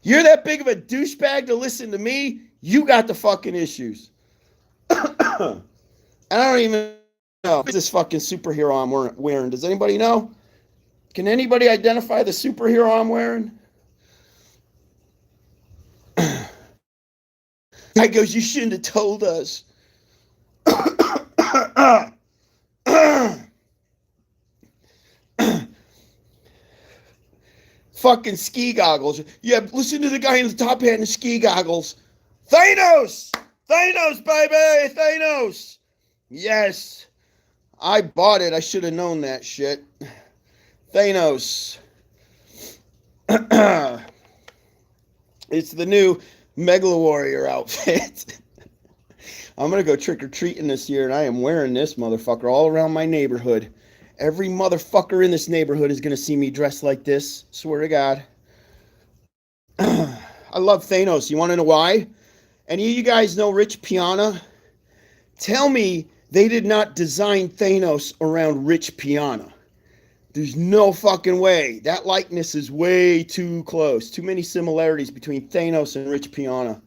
You're that big of a douchebag to listen to me? You got the fucking issues. And I don't even know this fucking superhero I'm wearing. Does anybody know? Can anybody identify the superhero I'm wearing? Guy goes, you shouldn't have told us. Fucking ski goggles. Yeah, listen to the guy in the top hat and the ski goggles. Thanos! Thanos, baby! Thanos! Yes. I bought it. I should have known that shit. Thanos. It's the new Megl Warrior outfit. I'm going to go trick-or-treating this year, and I am wearing this motherfucker all around my neighborhood. Every motherfucker in this neighborhood is going to see me dressed like this. Swear to God. I love Thanos. You want to know why? Any of you guys know Rich Piana? Tell me they did not design Thanos around Rich Piana. There's no fucking way. That likeness is way too close. Too many similarities between Thanos and Rich Piana.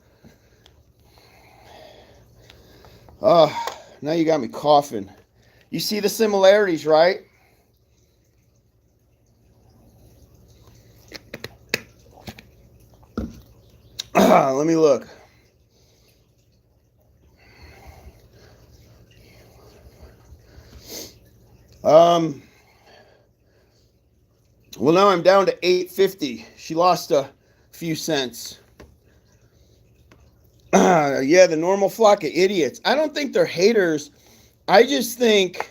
Now you got me coughing. You see the similarities, right? Let me look. Well, now I'm down to $8.50. She lost a few cents. Yeah, the normal flock of idiots. I don't think they're haters. I just think,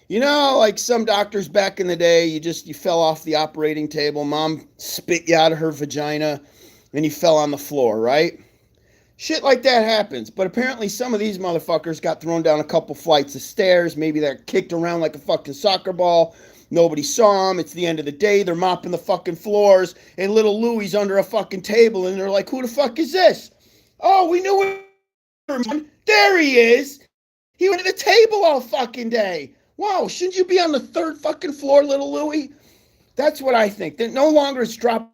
you know, like some doctors back in the day, you fell off the operating table, mom spit you out of her vagina, and you fell on the floor, right? Shit like that happens. But apparently some of these motherfuckers got thrown down a couple flights of stairs. Maybe they're kicked around like a fucking soccer ball. Nobody saw them. It's the end of the day. They're mopping the fucking floors, and little Louie's under a fucking table, and they're like, who the fuck is this? Oh, we knew it. There he is. He went to the table all fucking day. Wow, shouldn't you be on the third fucking floor, little Louie? That's what I think. They're no longer it's dropping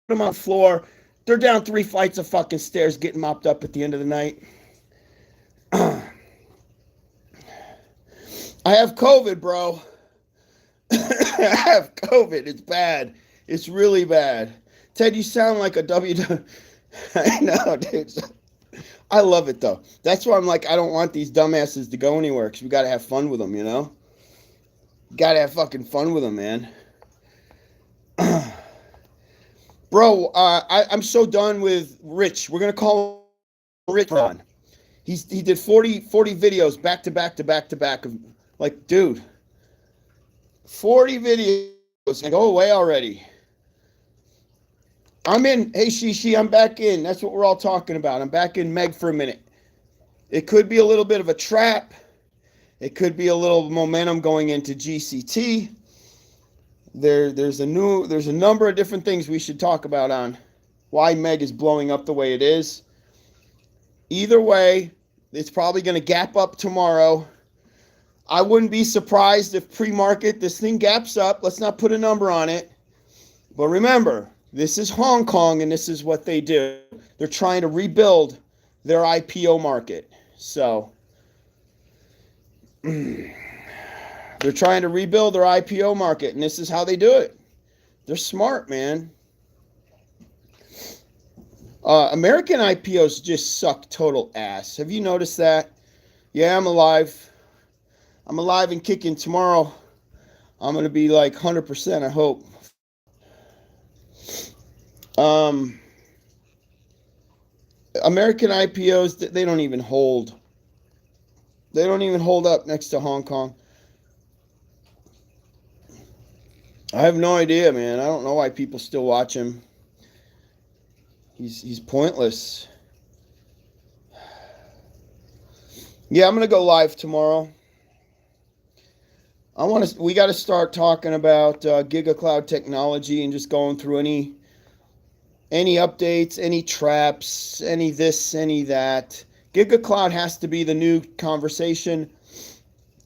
them on the floor. They're down 3 flights of fucking stairs getting mopped up at the end of the night. I have COVID, bro. I have COVID. It's bad. It's really bad. Ted, you sound like a W. I know, dude. I love it, though. That's why I'm like, I don't want these dumbasses to go anywhere, because we got to have fun with them, you know? Got to have fucking fun with them, man. Bro, I'm so done with Rich. We're going to call him Rich Ron. He did 40 videos back to back to back to back. Of, like, dude, 40 videos. And go away already. I'm in. Hey, Shishi, I'm back in. That's what we're all talking about. I'm back in Meg for a minute. It could be a little bit of a trap. It could be a little momentum going into GCT. There's a number of different things we should talk about on why Meg is blowing up the way it is. Either way, it's probably going to gap up tomorrow. I wouldn't be surprised if pre-market this thing gaps up. Let's not put a number on it. But remember, this is Hong Kong, and this is what they do. They're trying to rebuild their IPO market. So they're trying to rebuild their IPO market, and this is how they do it. They're smart, man. American IPOs just suck total ass. Have you noticed that? Yeah, I'm alive. I'm alive and kicking. Tomorrow, I'm going to be like 100%, I hope. American IPOs, they don't even hold. They don't even hold up next to Hong Kong. I have no idea, man. I don't know why people still watch him. He's pointless. Yeah, I'm going to go live tomorrow. We got to start talking about GigaCloud technology and just going through any updates, any traps, any this, any that. GigaCloud has to be the new conversation.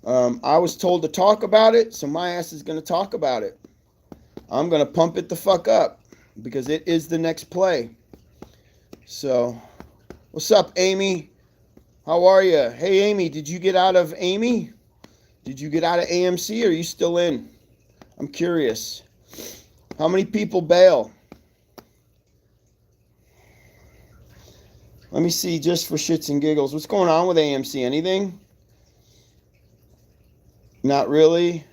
I was told to talk about it, so my ass is going to talk about it. I'm going to pump it the fuck up because it is the next play. So, what's up, Amy? How are you? Hey, Amy, did you get out of Amy? Did you get out of AMC or are you still in? I'm curious. How many people bail? Let me see, just for shits and giggles. What's going on with AMC? Anything? Not really.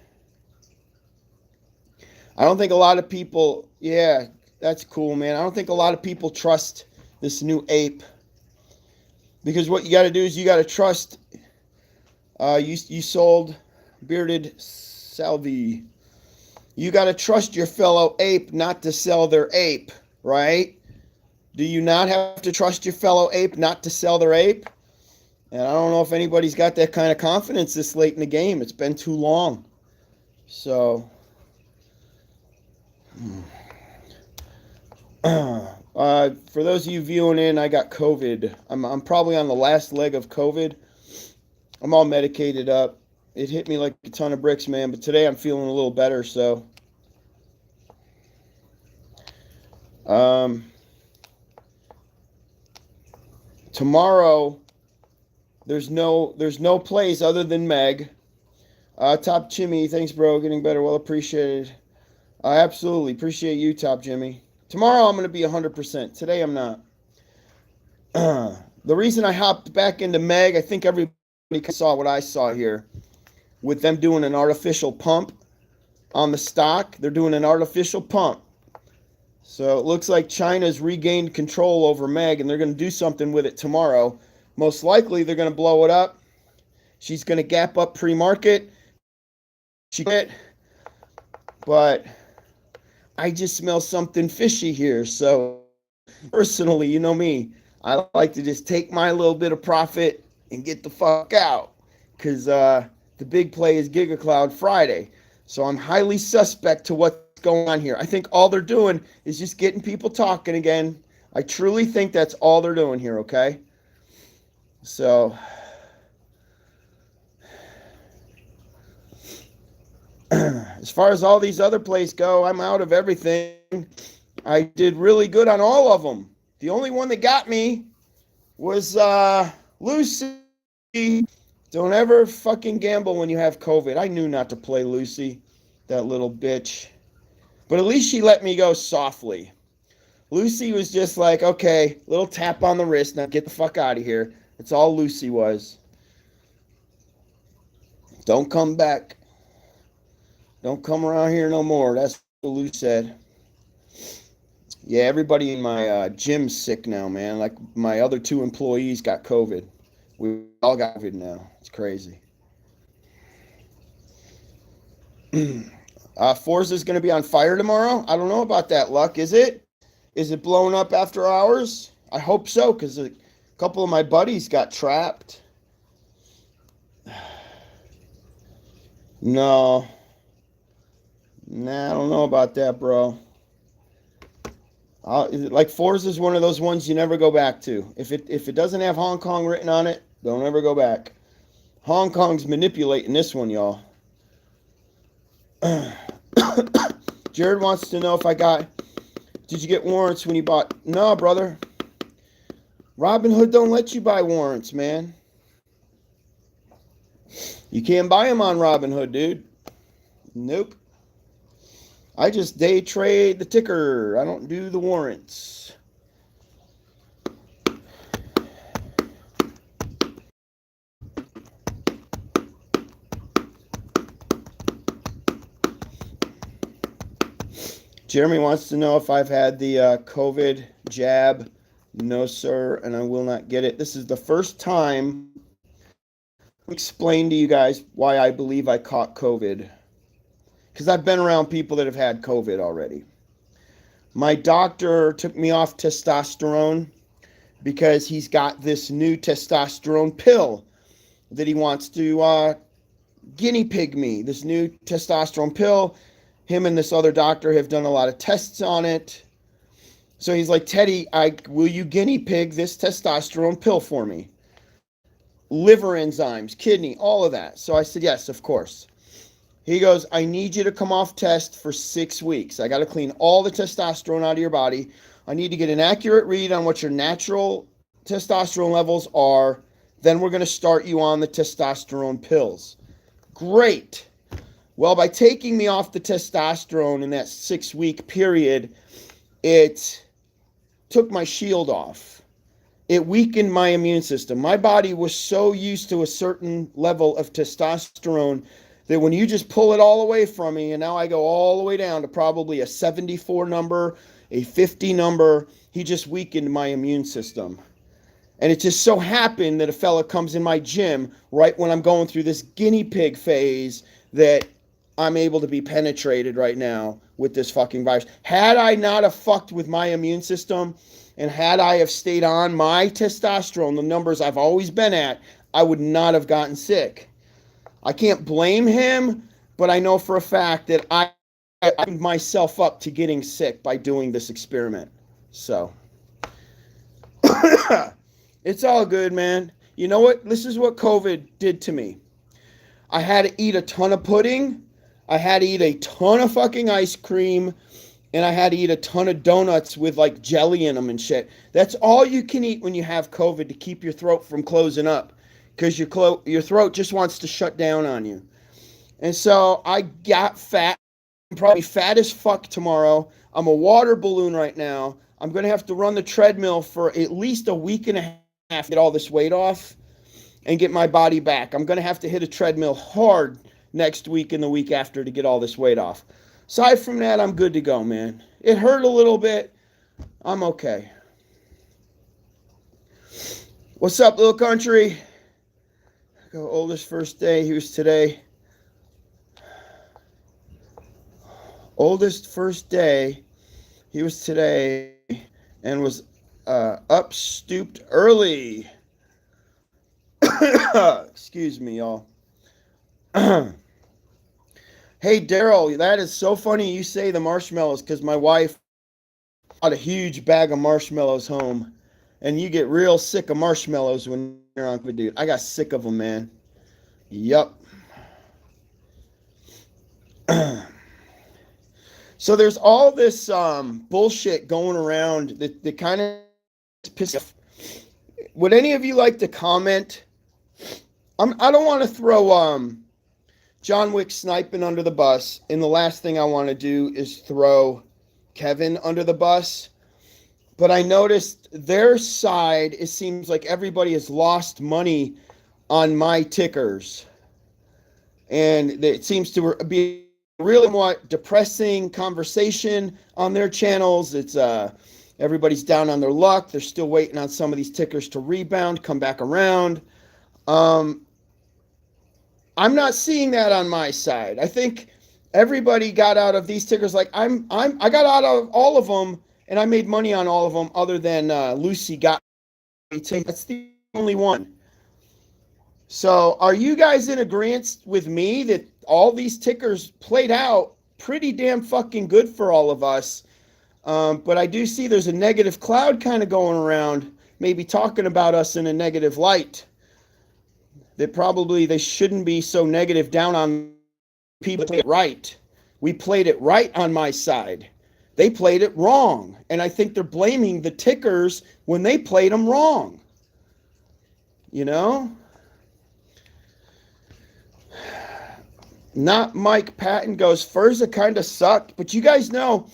I don't think a lot of people, yeah, that's cool, man. I don't think a lot of people trust this new ape. Because what you got to do is you got to trust. You sold bearded salvi. You got to trust your fellow ape not to sell their ape, right? Do you not have to trust your fellow ape not to sell their ape? And I don't know if anybody's got that kind of confidence this late in the game. It's been too long. So, for those of you viewing in, I got COVID. I'm probably on the last leg of COVID. I'm all medicated up. It hit me like a ton of bricks, man. But today I'm feeling a little better. So, tomorrow there's no plays other than Meg. Top Jimmy, thanks, bro. Getting better, well appreciated. I absolutely appreciate you, Top Jimmy. Tomorrow I'm going to be 100%. Today I'm not. The reason I hopped back into Meg, I think everybody saw what I saw here. With them doing an artificial pump on the stock. They're doing an artificial pump. So it looks like China's regained control over Meg, and they're going to do something with it tomorrow. Most likely they're going to blow it up. She's going to gap up pre-market. But I just smell something fishy here. So personally, you know me, I like to just take my little bit of profit and get the fuck out. Because the big play is GigaCloud Friday. So I'm highly suspect to what's going on here. I think all they're doing is just getting people talking again. I truly think that's all they're doing here, okay? So, as far as all these other plays go, I'm out of everything. I did really good on all of them. The only one that got me was Lucy. Don't ever fucking gamble when you have COVID. I knew not to play Lucy, that little bitch. But at least she let me go softly. Lucy was just like, okay, little tap on the wrist, now get the fuck out of here. That's all Lucy was. Don't come back. Don't come around here no more. That's what Lucy said. Yeah, everybody in my gym's sick now, man. Like my other 2 employees got COVID. We all got COVID now. It's crazy. Forza's going to be on fire tomorrow. I don't know about that, Luck. Is it? Is it blowing up after hours? I hope so, because a couple of my buddies got trapped. No. Nah, I don't know about that, bro. Like Forza's one of those ones you never go back to. If it doesn't have Hong Kong written on it, don't ever go back. Hong Kong's manipulating this one, y'all. Jared wants to know if did you get warrants when you bought? No, brother. Robinhood don't let you buy warrants, man. You can't buy them on Robinhood, dude. Nope. I just day trade the ticker. I don't do the warrants. Jeremy wants to know if I've had the COVID jab. No, sir, and I will not get it. This is the first time I'll explain to you guys why I believe I caught COVID. Because I've been around people that have had COVID already. My doctor took me off testosterone because he's got this new testosterone pill that he wants to guinea pig me, this new testosterone pill. Him and this other doctor have done a lot of tests on it. So he's like, Teddy, will you guinea pig this testosterone pill for me? Liver enzymes, kidney, all of that. So I said, yes, of course. He goes, I need you to come off test for 6 weeks. I got to clean all the testosterone out of your body. I need to get an accurate read on what your natural testosterone levels are. Then we're going to start you on the testosterone pills. Great. Well, by taking me off the testosterone in that 6-week period, it took my shield off. It weakened my immune system. My body was so used to a certain level of testosterone that when you just pull it all away from me, and now I go all the way down to probably a 74 number, a 50 number, he just weakened my immune system. And it just so happened that a fella comes in my gym right when I'm going through this guinea pig phase that I'm able to be penetrated right now with this fucking virus. Had I not have fucked with my immune system, and had I have stayed on my testosterone, the numbers I've always been at, I would not have gotten sick. I can't blame him, but I know for a fact that I opened myself up to getting sick by doing this experiment. So it's all good, man. You know what? This is what COVID did to me. I had to eat a ton of pudding. I had to eat a ton of fucking ice cream. And I had to eat a ton of donuts with like jelly in them and shit. That's all you can eat when you have COVID to keep your throat from closing up. Because your throat just wants to shut down on you. And so I got fat. I'm probably fat as fuck tomorrow. I'm a water balloon right now. I'm going to have to run the treadmill for at least a week and a half to get all this weight off and get my body back. I'm going to have to hit a treadmill hard next week and the week after to get all this weight off. Aside from that, I'm good to go, man. It hurt a little bit. I'm okay. What's up, little country? Go oldest first day. He was today. Oldest first day. He was today and was up stooped early. Excuse me, y'all. Hey, Daryl, that is so funny you say the marshmallows because my wife brought a huge bag of marshmallows home. And you get real sick of marshmallows when you're on COVID, dude. I got sick of them, man. Yup. So there's all this bullshit going around that kind of pisses off. Would any of you like to comment? I don't want to throw John Wick sniping under the bus, and the last thing I want to do is throw Kevin under the bus. But I noticed their side, it seems like everybody has lost money on my tickers. And it seems to be really what depressing conversation on their channels. It's everybody's down on their luck. They're still waiting on some of these tickers to rebound, come back around. I'm not seeing that on my side. I think everybody got out of these tickers. Like I got out of all of them, and I made money on all of them, other than Lucy got me. That's the only one. So, are you guys in agreement with me that all these tickers played out pretty damn fucking good for all of us? But I do see there's a negative cloud kind of going around, maybe talking about us in a negative light. That probably they shouldn't be so negative down on people that played it right. We played it right on my side. They played it wrong. And I think they're blaming the tickers when they played them wrong. You know? Not Mike Patton goes, Furza kind of sucked. But you guys do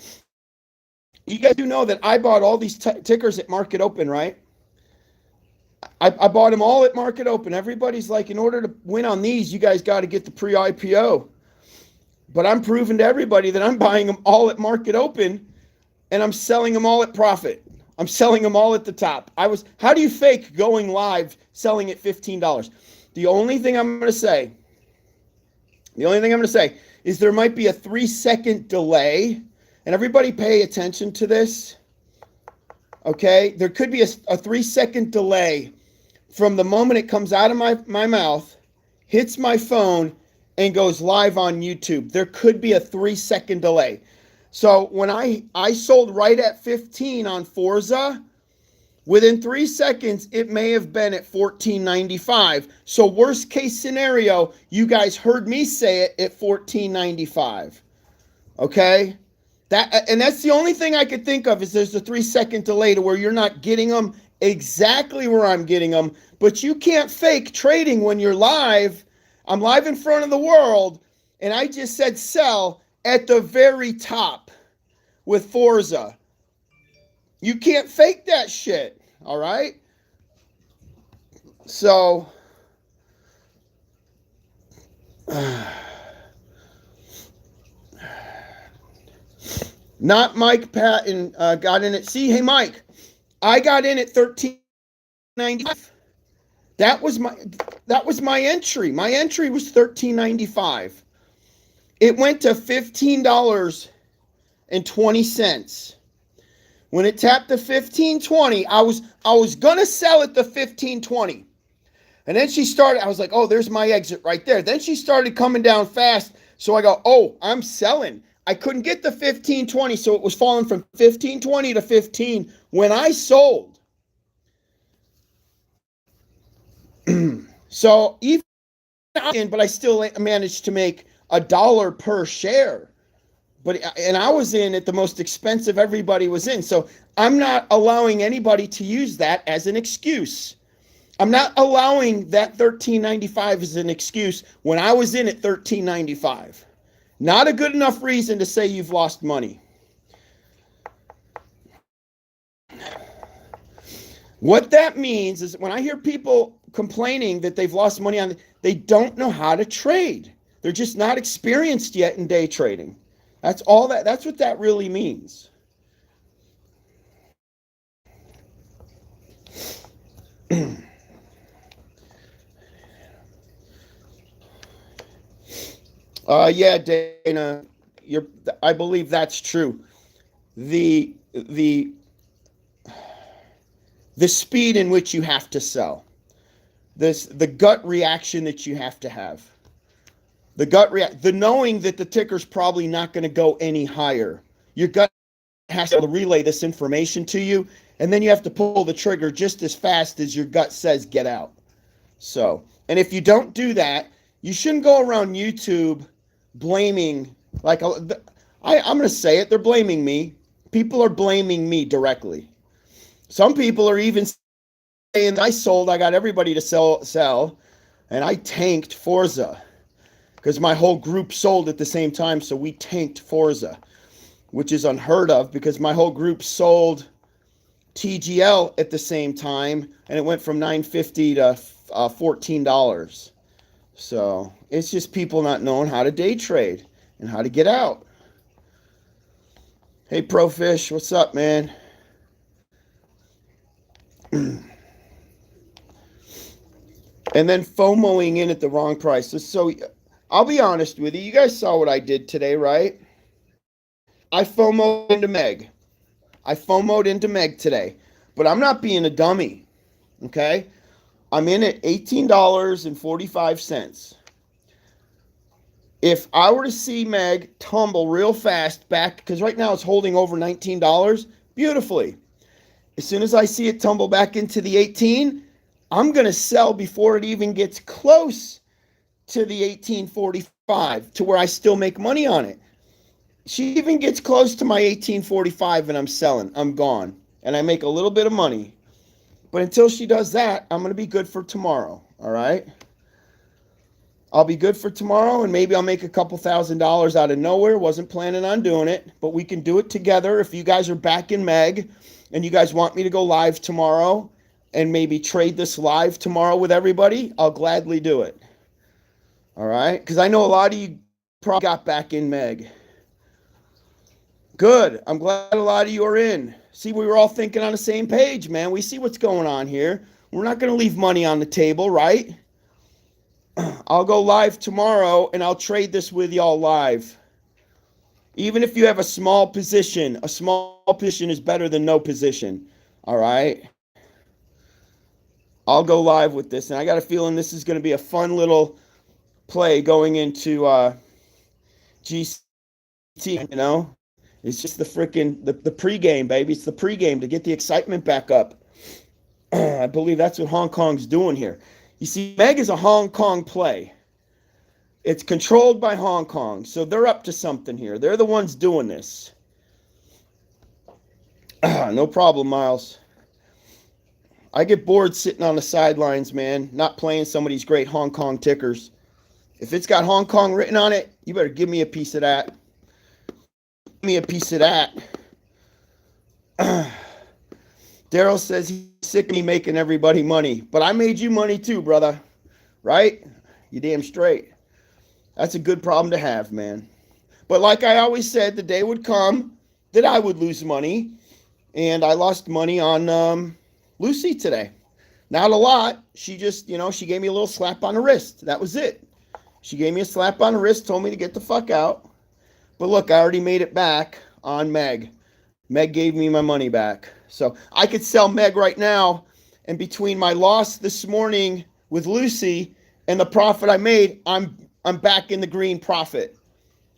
know that I bought all these tickers at Market Open, right? I bought them all at Market Open. Everybody's like, in order to win on these, you guys got to get the pre-IPO. But I'm proving to everybody that I'm buying them all at Market Open, and I'm selling them all at profit. I'm selling them all at the top. How do you fake going live selling at $15? The only thing I'm going to say is there might be a 3-second delay, and everybody pay attention to this. Okay? There could be a 3-second delay from the moment it comes out of my mouth, hits my phone, and goes live on YouTube. There could be a 3-second delay. So when I sold right at 15 on Forza, within 3 seconds, it may have been at $14.95. So worst case scenario, you guys heard me say it at $14.95. Okay? That's the only thing I could think of is there's a 3-second delay to where you're not getting them exactly where I'm getting them, but you can't fake trading when you're live. I'm live in front of the world, and I just said sell at the very top with Forza. You can't fake that shit, all right? So, not Mike Patton got in it. See, hey, Mike, I got in at $13.95. That was my entry. My entry was $13.95. It went to $15.20. When it tapped to $15.20, I was gonna sell at the $15.20. And then she started, I was like, oh, there's my exit right there. Then she started coming down fast. So I go, oh, I'm selling. I couldn't get the $15.20, so it was falling from $15.20 to $15 when I sold. So even but I still managed to make $1 per share. And I was in at the most expensive everybody was in. So I'm not allowing anybody to use that as an excuse. I'm not allowing that $13.95 as an excuse when I was in at $13.95. Not a good enough reason to say you've lost money. What that means is when I hear people complaining that they've lost money on, they don't know how to trade. They're just not experienced yet in day trading. That's what that really means. Yeah, Dana, I believe that's true. The speed in which you have to sell, the gut reaction that you have to have, the knowing that the ticker's probably not going to go any higher. Your gut has to relay this information to you, and then you have to pull the trigger just as fast as your gut says get out. So, and if you don't do that, you shouldn't go around YouTube blaming, like, I'm going to say it, they're blaming me. People are blaming me directly. Some people are even saying I got everybody to sell, and I tanked Forza because my whole group sold at the same time, so we tanked Forza, which is unheard of because my whole group sold TGL at the same time, and it went from $9.50 to $14. So it's just people not knowing how to day trade and how to get out. Hey, Profish, what's up, man? And then FOMOing in at the wrong price. So I'll be honest with you. You guys saw what I did today, right? I FOMOed into Meg. I FOMOed into Meg today. But I'm not being a dummy, okay? I'm in at $18.45. If I were to see Meg tumble real fast back, because right now it's holding over $19 beautifully. As soon as I see it tumble back into the 18, I'm going to sell before it even gets close to the 18.45 to where I still make money on it. She even gets close to my 18.45 and I'm selling. I'm gone. And I make a little bit of money. But until she does that, I'm going to be good for tomorrow. All right? I'll be good for tomorrow, and maybe I'll make a couple $1,000s out of nowhere. Wasn't planning on doing it, but we can do it together. If you guys are back in Meg and you guys want me to go live tomorrow and maybe trade this live tomorrow with everybody, I'll gladly do it. All right? Because I know a lot of you probably got back in Meg. Good. I'm glad a lot of you are in. See, we were all thinking on the same page, man. We see what's going on here. We're not going to leave money on the table, right? I'll go live tomorrow and I'll trade this with y'all live. Even if you have a small position is better than no position. All right? I'll go live with this, and I got a feeling this is going to be a fun little play going into GCT, you know? It's just the freaking the pregame, baby. It's the pregame to get the excitement back up. I believe that's what Hong Kong's doing here. You see, Meg is a Hong Kong play. It's controlled by Hong Kong, so they're up to something here. They're the ones doing this. No problem, Miles. I get bored sitting on the sidelines, man, not playing some of these great Hong Kong tickers. If it's got Hong Kong written on it, you better give me a piece of that. Give me a piece of that. Daryl says he's sick of me making everybody money, but I made you money too, brother. Right? You damn straight. That's a good problem to have, man. But like I always said, the day would come that I would lose money, and I lost money on Lucy today. Not a lot. She just, she gave me a little slap on the wrist. That was it. She gave me a slap on the wrist, told me to get the fuck out. But look, I already made it back on Meg. Meg gave me my money back. So I could sell Meg right now, and between my loss this morning with Lucy and the profit I made, I'm back in the green profit.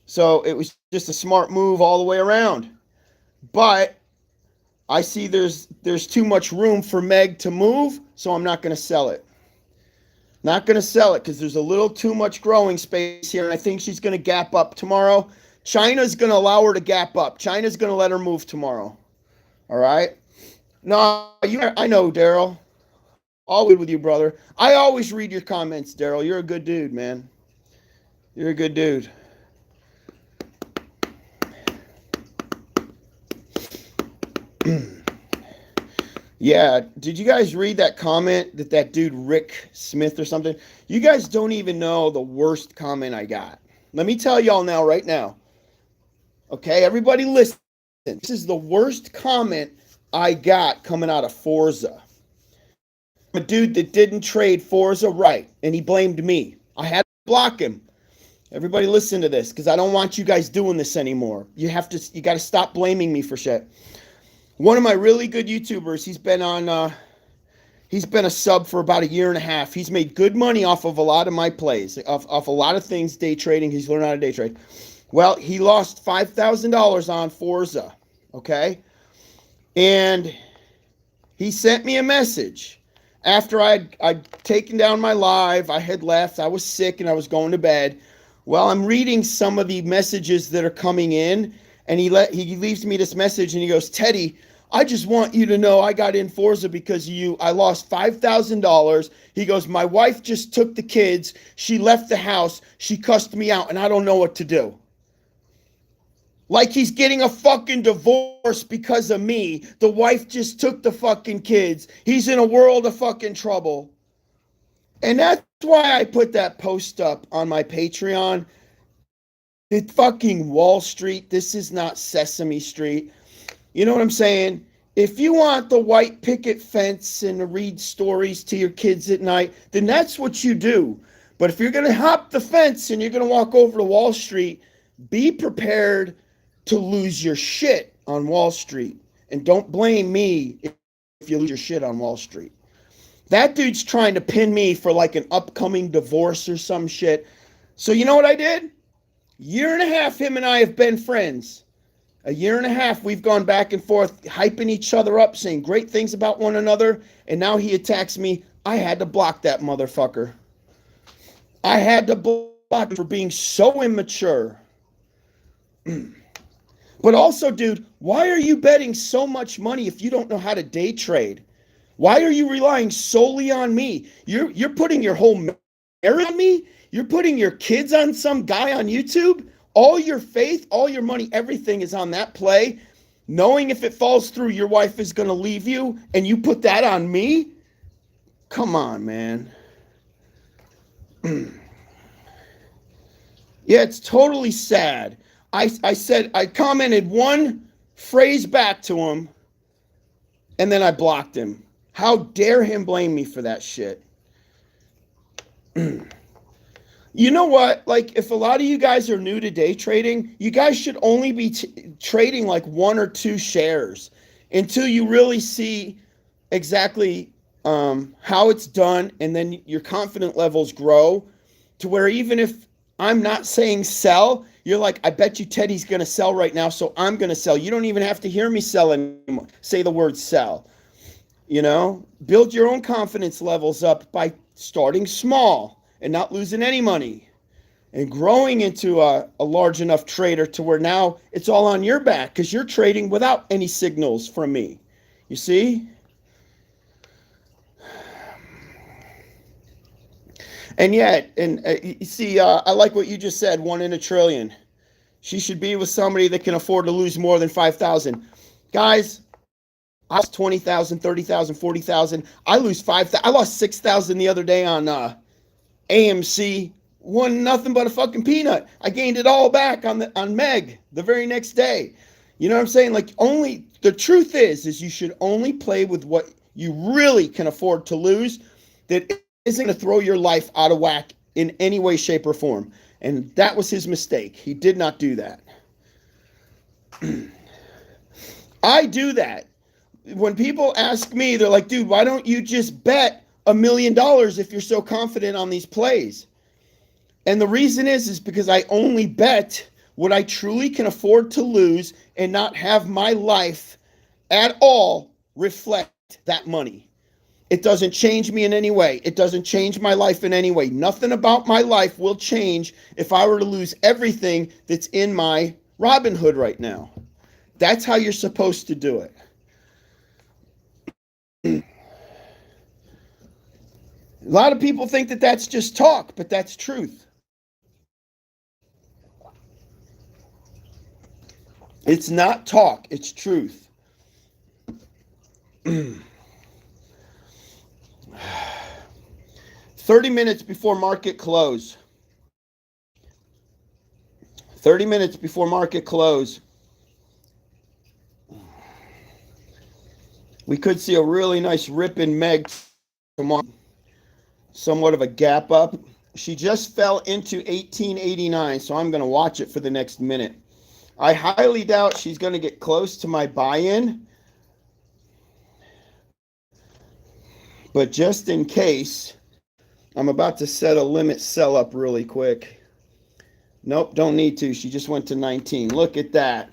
So it was just a smart move all the way around. But I see there's too much room for Meg to move, so I'm not going to sell it. Not going to sell it because there's a little too much growing space here, and I think she's going to gap up tomorrow. China's going to allow her to gap up. China's going to let her move tomorrow. All right? No, I know, Daryl. All good with you, brother. I always read your comments, Daryl. You're a good dude, man. You're a good dude. Yeah, did you guys read that comment that dude Rick Smith or something? You guys don't even know the worst comment I got. Let me tell y'all now, right now. Okay, everybody listen. This is the worst comment I got coming out of Forza. A dude that didn't trade Forza right, and he blamed me. I had to block him. Everybody listen to this, because I don't want you guys doing this anymore. You got to stop blaming me for shit. One of my really good YouTubers, he's been a sub for about 1.5 years. He's made good money off of a lot of my plays, off a lot of things, day trading. He's learned how to day trade. Well, he lost $5,000 on Forza, okay? And he sent me a message. After I'd taken down my live, I had left, I was sick, and I was going to bed. Well, I'm reading some of the messages that are coming in, and he leaves me this message, and he goes, Teddy, I just want you to know I got in Forza because of you. I lost $5,000. He goes, my wife just took the kids. She left the house. She cussed me out, and I don't know what to do. Like he's getting a fucking divorce because of me. The wife just took the fucking kids. He's in a world of fucking trouble. And that's why I put that post up on my Patreon. It's fucking Wall Street. This is not Sesame Street. You know what I'm saying? If you want the white picket fence and to read stories to your kids at night, then that's what you do. But if you're going to hop the fence and you're going to walk over to Wall Street, be prepared to lose your shit on Wall Street. And don't blame me if you lose your shit on Wall Street. That dude's trying to pin me for like an upcoming divorce or some shit. So you know what I did? 1.5 years, him and I have been friends. 1.5 years, we've gone back and forth, hyping each other up, saying great things about one another, and now he attacks me. I had to block that motherfucker. I had to block him for being so immature. But also, dude, why are you betting so much money if you don't know how to day trade? Why are you relying solely on me? You're putting your whole marriage on me? You're putting your kids on some guy on YouTube? All your faith, all your money, everything is on that play. Knowing if it falls through, your wife is going to leave you, and you put that on me? Come on, man. Yeah, it's totally sad. I commented one phrase back to him, and then I blocked him. How dare him blame me for that shit? You know what? Like, if a lot of you guys are new to day trading, you guys should only be trading like 1 or 2 shares until you really see exactly how it's done, and then your confidence levels grow. to where even if I'm not saying sell, you're like, I bet you Teddy's going to sell right now, so I'm going to sell. You don't even have to hear me sell anymore. Say the word sell. Build your own confidence levels up by starting small and not losing any money and growing into a large enough trader to where now it's all on your back because you're trading without any signals from me. You see? And yet, you see, I like what you just said, 1 in a trillion. She should be with somebody that can afford to lose more than 5,000. Guys, I lost 20,000, 30,000, 40,000. I lose 5,000. I lost 6,000 the other day on AMC. Won nothing but a fucking peanut. I gained it all back on Megl the very next day. You know what I'm saying? Like, only the truth is you should only play with what you really can afford to lose. That isn't going to throw your life out of whack in any way, shape, or form. And that was his mistake. He did not do that. I do that. When people ask me, they're like, dude, why don't you just bet $1 million if you're so confident on these plays? And the reason is because I only bet what I truly can afford to lose and not have my life at all reflect that money. It doesn't change me in any way. It doesn't change my life in any way. Nothing about my life will change if I were to lose everything that's in my Robinhood right now. That's how you're supposed to do it. A lot of people think that that's just talk, but that's truth. It's not talk, it's truth. 30 minutes before market close. 30 minutes before market close. We could see a really nice rip in Megl tomorrow. Somewhat of a gap up. She just fell into 1889, so I'm going to watch it for the next minute. I highly doubt she's going to get close to my buy-in. But just in case, I'm about to set a limit sell up really quick. Nope, don't need to. She just went to 19. Look at that.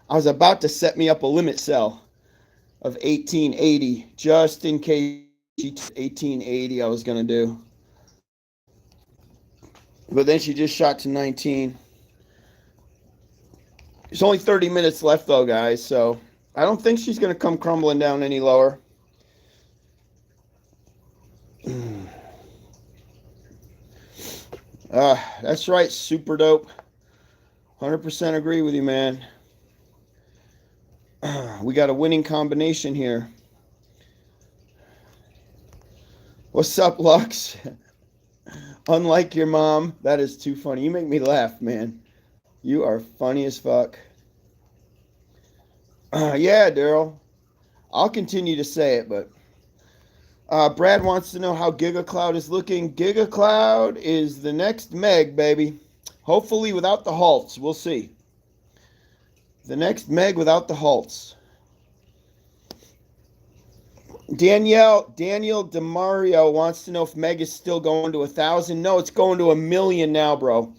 I was about to set me up a limit sell of 1880 just in case she 1880 I was going to do. But then she just shot to 19. There's only 30 minutes left though, guys, so I don't think she's going to come crumbling down any lower. That's right, super dope. 100% agree with you, man. We got a winning combination here. What's up, Lux? Unlike your mom. That is too funny. You make me laugh, man. You are funny as fuck. Yeah, Daryl. I'll continue to say it, but Brad wants to know how GigaCloud is looking. GigaCloud is the next Megl, baby. Hopefully without the halts. We'll see. The next Megl without the halts. Daniel DeMario wants to know if Megl is still going to 1,000. No, it's going to 1 million now, bro.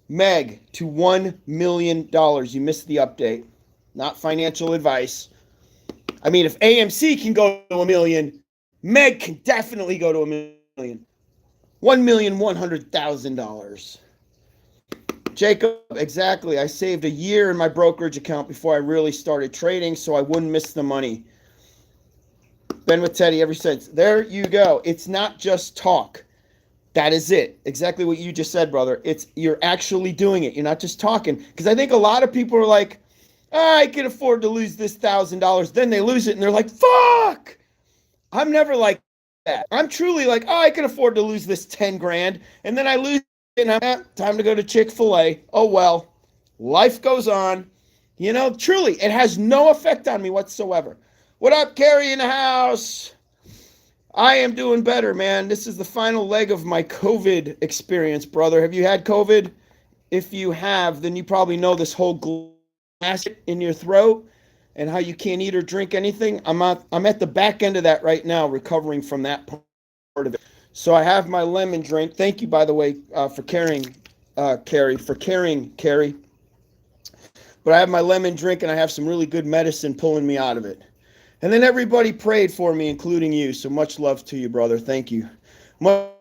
Megl to $1 million. You missed the update. Not financial advice. I mean, if AMC can go to 1 million, Megl can definitely go to 1 million. $1,100,000. Jacob, exactly. I saved a year in my brokerage account before I really started trading so I wouldn't miss the money. Been with Teddy ever since. There you go. It's not just talk. That is it. Exactly what you just said, brother. You're actually doing it. You're not just talking. Because I think a lot of people are like, I can afford to lose this $1,000. Then they lose it and they're like, fuck. I'm never like that. I'm truly like, I can afford to lose this 10 grand. And then I lose it and I'm time to go to Chick-fil-A. Oh, well, life goes on. Truly, it has no effect on me whatsoever. What up, Carrie in the house? I am doing better, man. This is the final leg of my COVID experience, brother. Have you had COVID? If you have, then you probably know this whole glass in your throat and how you can't eat or drink anything. I'm at the back end of that right now, recovering from that part of it. So I have my lemon drink. Thank you, by the way, for carrying Carrie. But I have my lemon drink and I have some really good medicine pulling me out of it. And then everybody prayed for me, including you. So much love to you, brother. Thank you. Much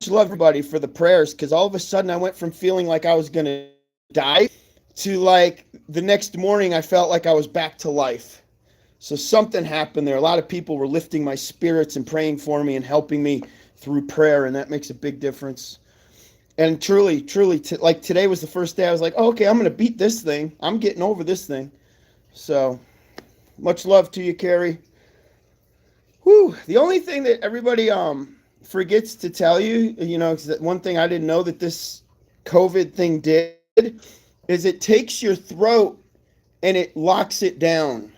love, everybody, for the prayers, because all of a sudden I went from feeling like I was going to die to like the next morning I felt like I was back to life. So something happened there. A lot of people were lifting my spirits and praying for me and helping me through prayer, and that makes a big difference. And truly, like today was the first day I was like, oh, okay, I'm going to beat this thing. I'm getting over this thing. So much love to you, Carrie. Whew. The only thing that everybody forgets to tell you, is that one thing I didn't know that this COVID thing did is it takes your throat and it locks it down.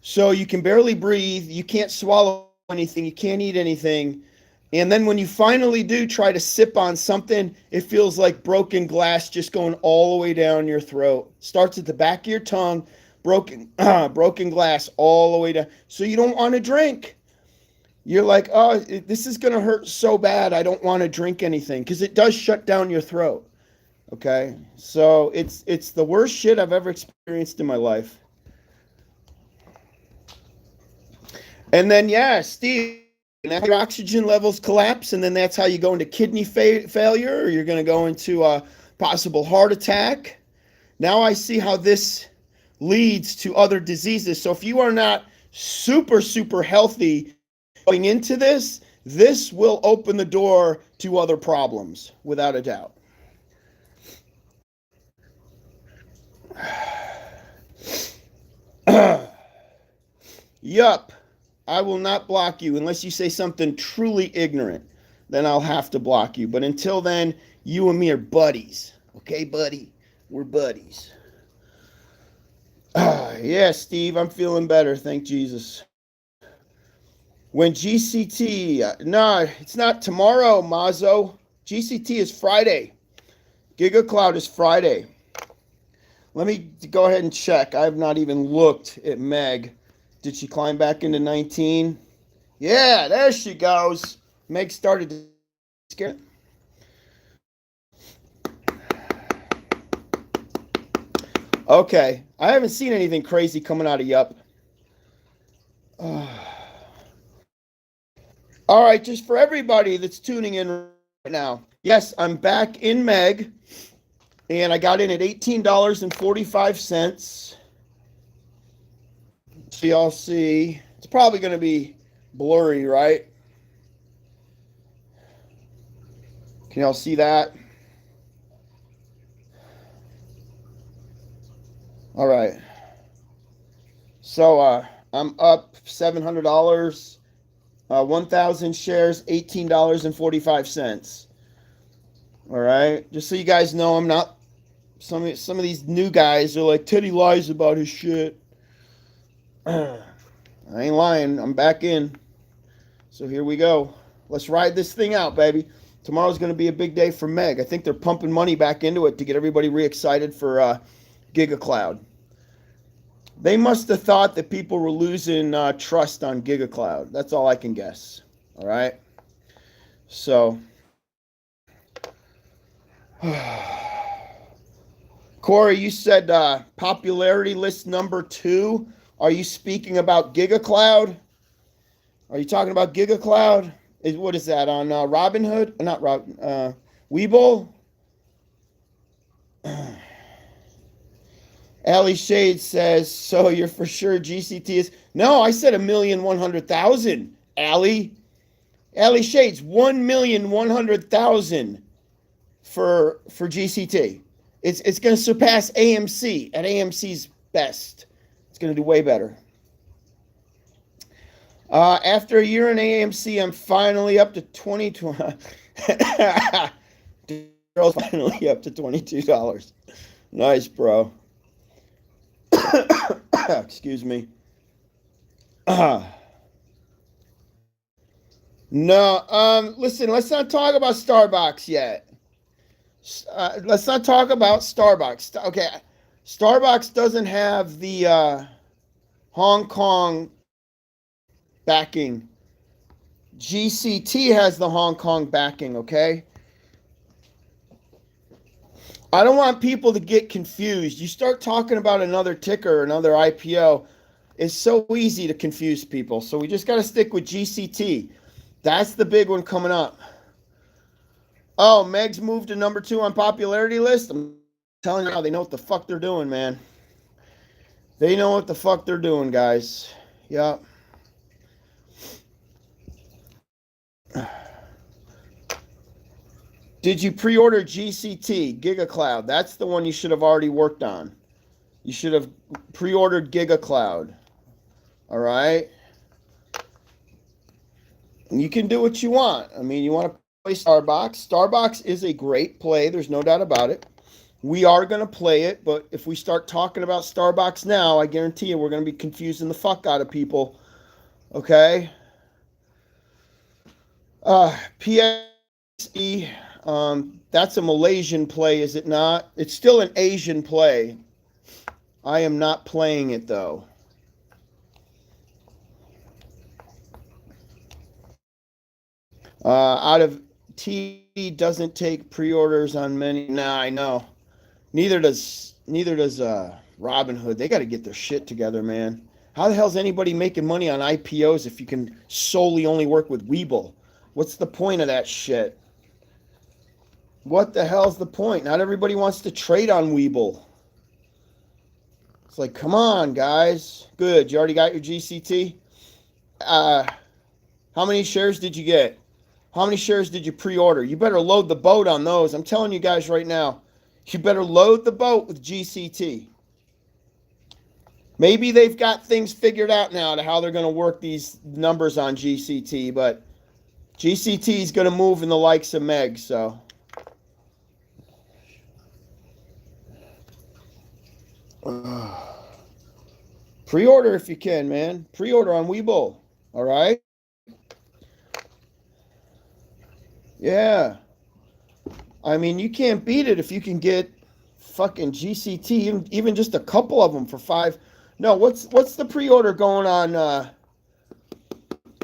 So you can barely breathe, you can't swallow anything, you can't eat anything. And then when you finally do try to sip on something, it feels like broken glass just going all the way down your throat. Starts at the back of your tongue, broken glass all the way down. So you don't want to drink. You're like, oh, this is going to hurt so bad. I don't want to drink anything, because it does shut down your throat. Okay, so it's the worst shit I've ever experienced in my life. And then, yeah, Steve, your oxygen levels collapse, and then that's how you go into kidney failure, or you're going to go into a possible heart attack. Now I see how this leads to other diseases. So if you are not super healthy going into this will open the door to other problems, without a doubt. Yup. I will not block you unless you say something truly ignorant. Then I'll have to block you. But until then, you and me are buddies. Okay, buddy? We're buddies. Yeah, Steve, I'm feeling better. Thank Jesus. When GCT, no, it's not tomorrow, Mazo. GCT is Friday. GigaCloud is Friday. Let me go ahead and check. I have not even looked at Meg. Did she climb back into 19? Yeah, there she goes. Meg started to scare. Okay, I haven't seen anything crazy coming out of Yup. All right, just for everybody that's tuning in right now. Yes, I'm back in Meg, and I got in at $18.45. So y'all see, it's probably going to be blurry, right? Can y'all see that? All right. So I'm up $700, 1,000 shares, $18.45. All right. Just so you guys know, I'm not. Some of these new guys are like, Teddy lies about his shit. I ain't lying. I'm back in. So here we go. Let's ride this thing out, baby. Tomorrow's going to be a big day for Meg. I think they're pumping money back into it to get everybody re-excited for GigaCloud. They must have thought that people were losing trust on GigaCloud. That's all I can guess. All right? So, Corey, you said popularity list number 2. Are you speaking about GigaCloud? Are you talking about GigaCloud? What is that, on Robinhood? Not Webull? Allie Shade says, so you're for sure GCT is... No, I said 1,100,000. Allie Shades, 1,100,000 for GCT. It's going to surpass AMC at AMC's best. It's going to do way better. After a year in AMC, I'm finally up to $22. Girl's finally up to $22. Nice, bro. Excuse me. No, listen, let's not talk about Starbucks yet. Let's not talk about Starbucks. Okay, Starbucks doesn't have the Hong Kong backing GCT has the Hong Kong backing, okay? I don't want people to get confused. You start talking about another ticker, another IPO, it's so easy to confuse people. So we just got to stick with GCT. That's the big one coming up. Oh, Meg's moved to number 2 on popularity list. I'm telling you now, they know what the fuck they're doing, man. They know what the fuck they're doing, guys. Yeah. Did you pre-order GCT, GigaCloud? That's the one you should have already worked on. You should have pre-ordered GigaCloud. All right? And you can do what you want. I mean, you want to play Starbucks. Starbucks is a great play. There's no doubt about it. We are going to play it, but if we start talking about Starbucks now, I guarantee you we're going to be confusing the fuck out of people. Okay? PSE, that's a Malaysian play, is it not? It's still an Asian play. I am not playing it, though. Out of T doesn't take pre-orders on many. Nah, I know. Neither does Robinhood. They got to get their shit together, man. How the hell's anybody making money on IPOs if you can solely only work with Webull? What's the point of that shit? What the hell's the point? Not everybody wants to trade on Webull. It's like, come on, guys. Good. You already got your GCT? How many shares did you get? How many shares did you pre-order? You better load the boat on those. I'm telling you guys right now. You better load the boat with GCT. Maybe they've got things figured out now to how they're going to work these numbers on GCT, but GCT is going to move in the likes of Meg, so. Pre-order if you can, man. Pre-order on Webull. All right? Yeah. I mean, you can't beat it if you can get fucking GCT, even just a couple of them for $5. No, what's the pre-order going on?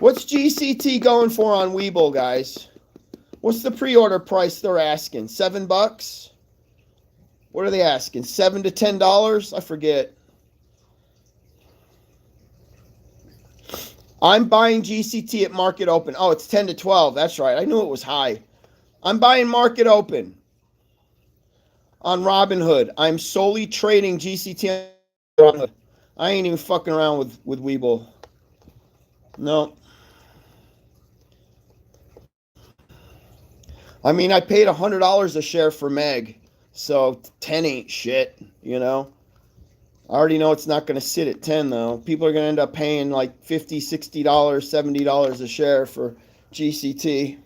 What's GCT going for on Webull, guys? What's the pre-order price they're asking? $7? What are they asking? $7 to $10? I forget. I'm buying GCT at market open. Oh, it's 10 to 12. That's right. I knew it was high. I'm buying market open on Robinhood. I'm solely trading GCT on Robinhood. I ain't even fucking around with Webull. No. I mean, I paid $100 a share for Meg, so 10 ain't shit, you know? I already know it's not going to sit at 10, though. People are going to end up paying like $50, $60, $70 a share for GCT.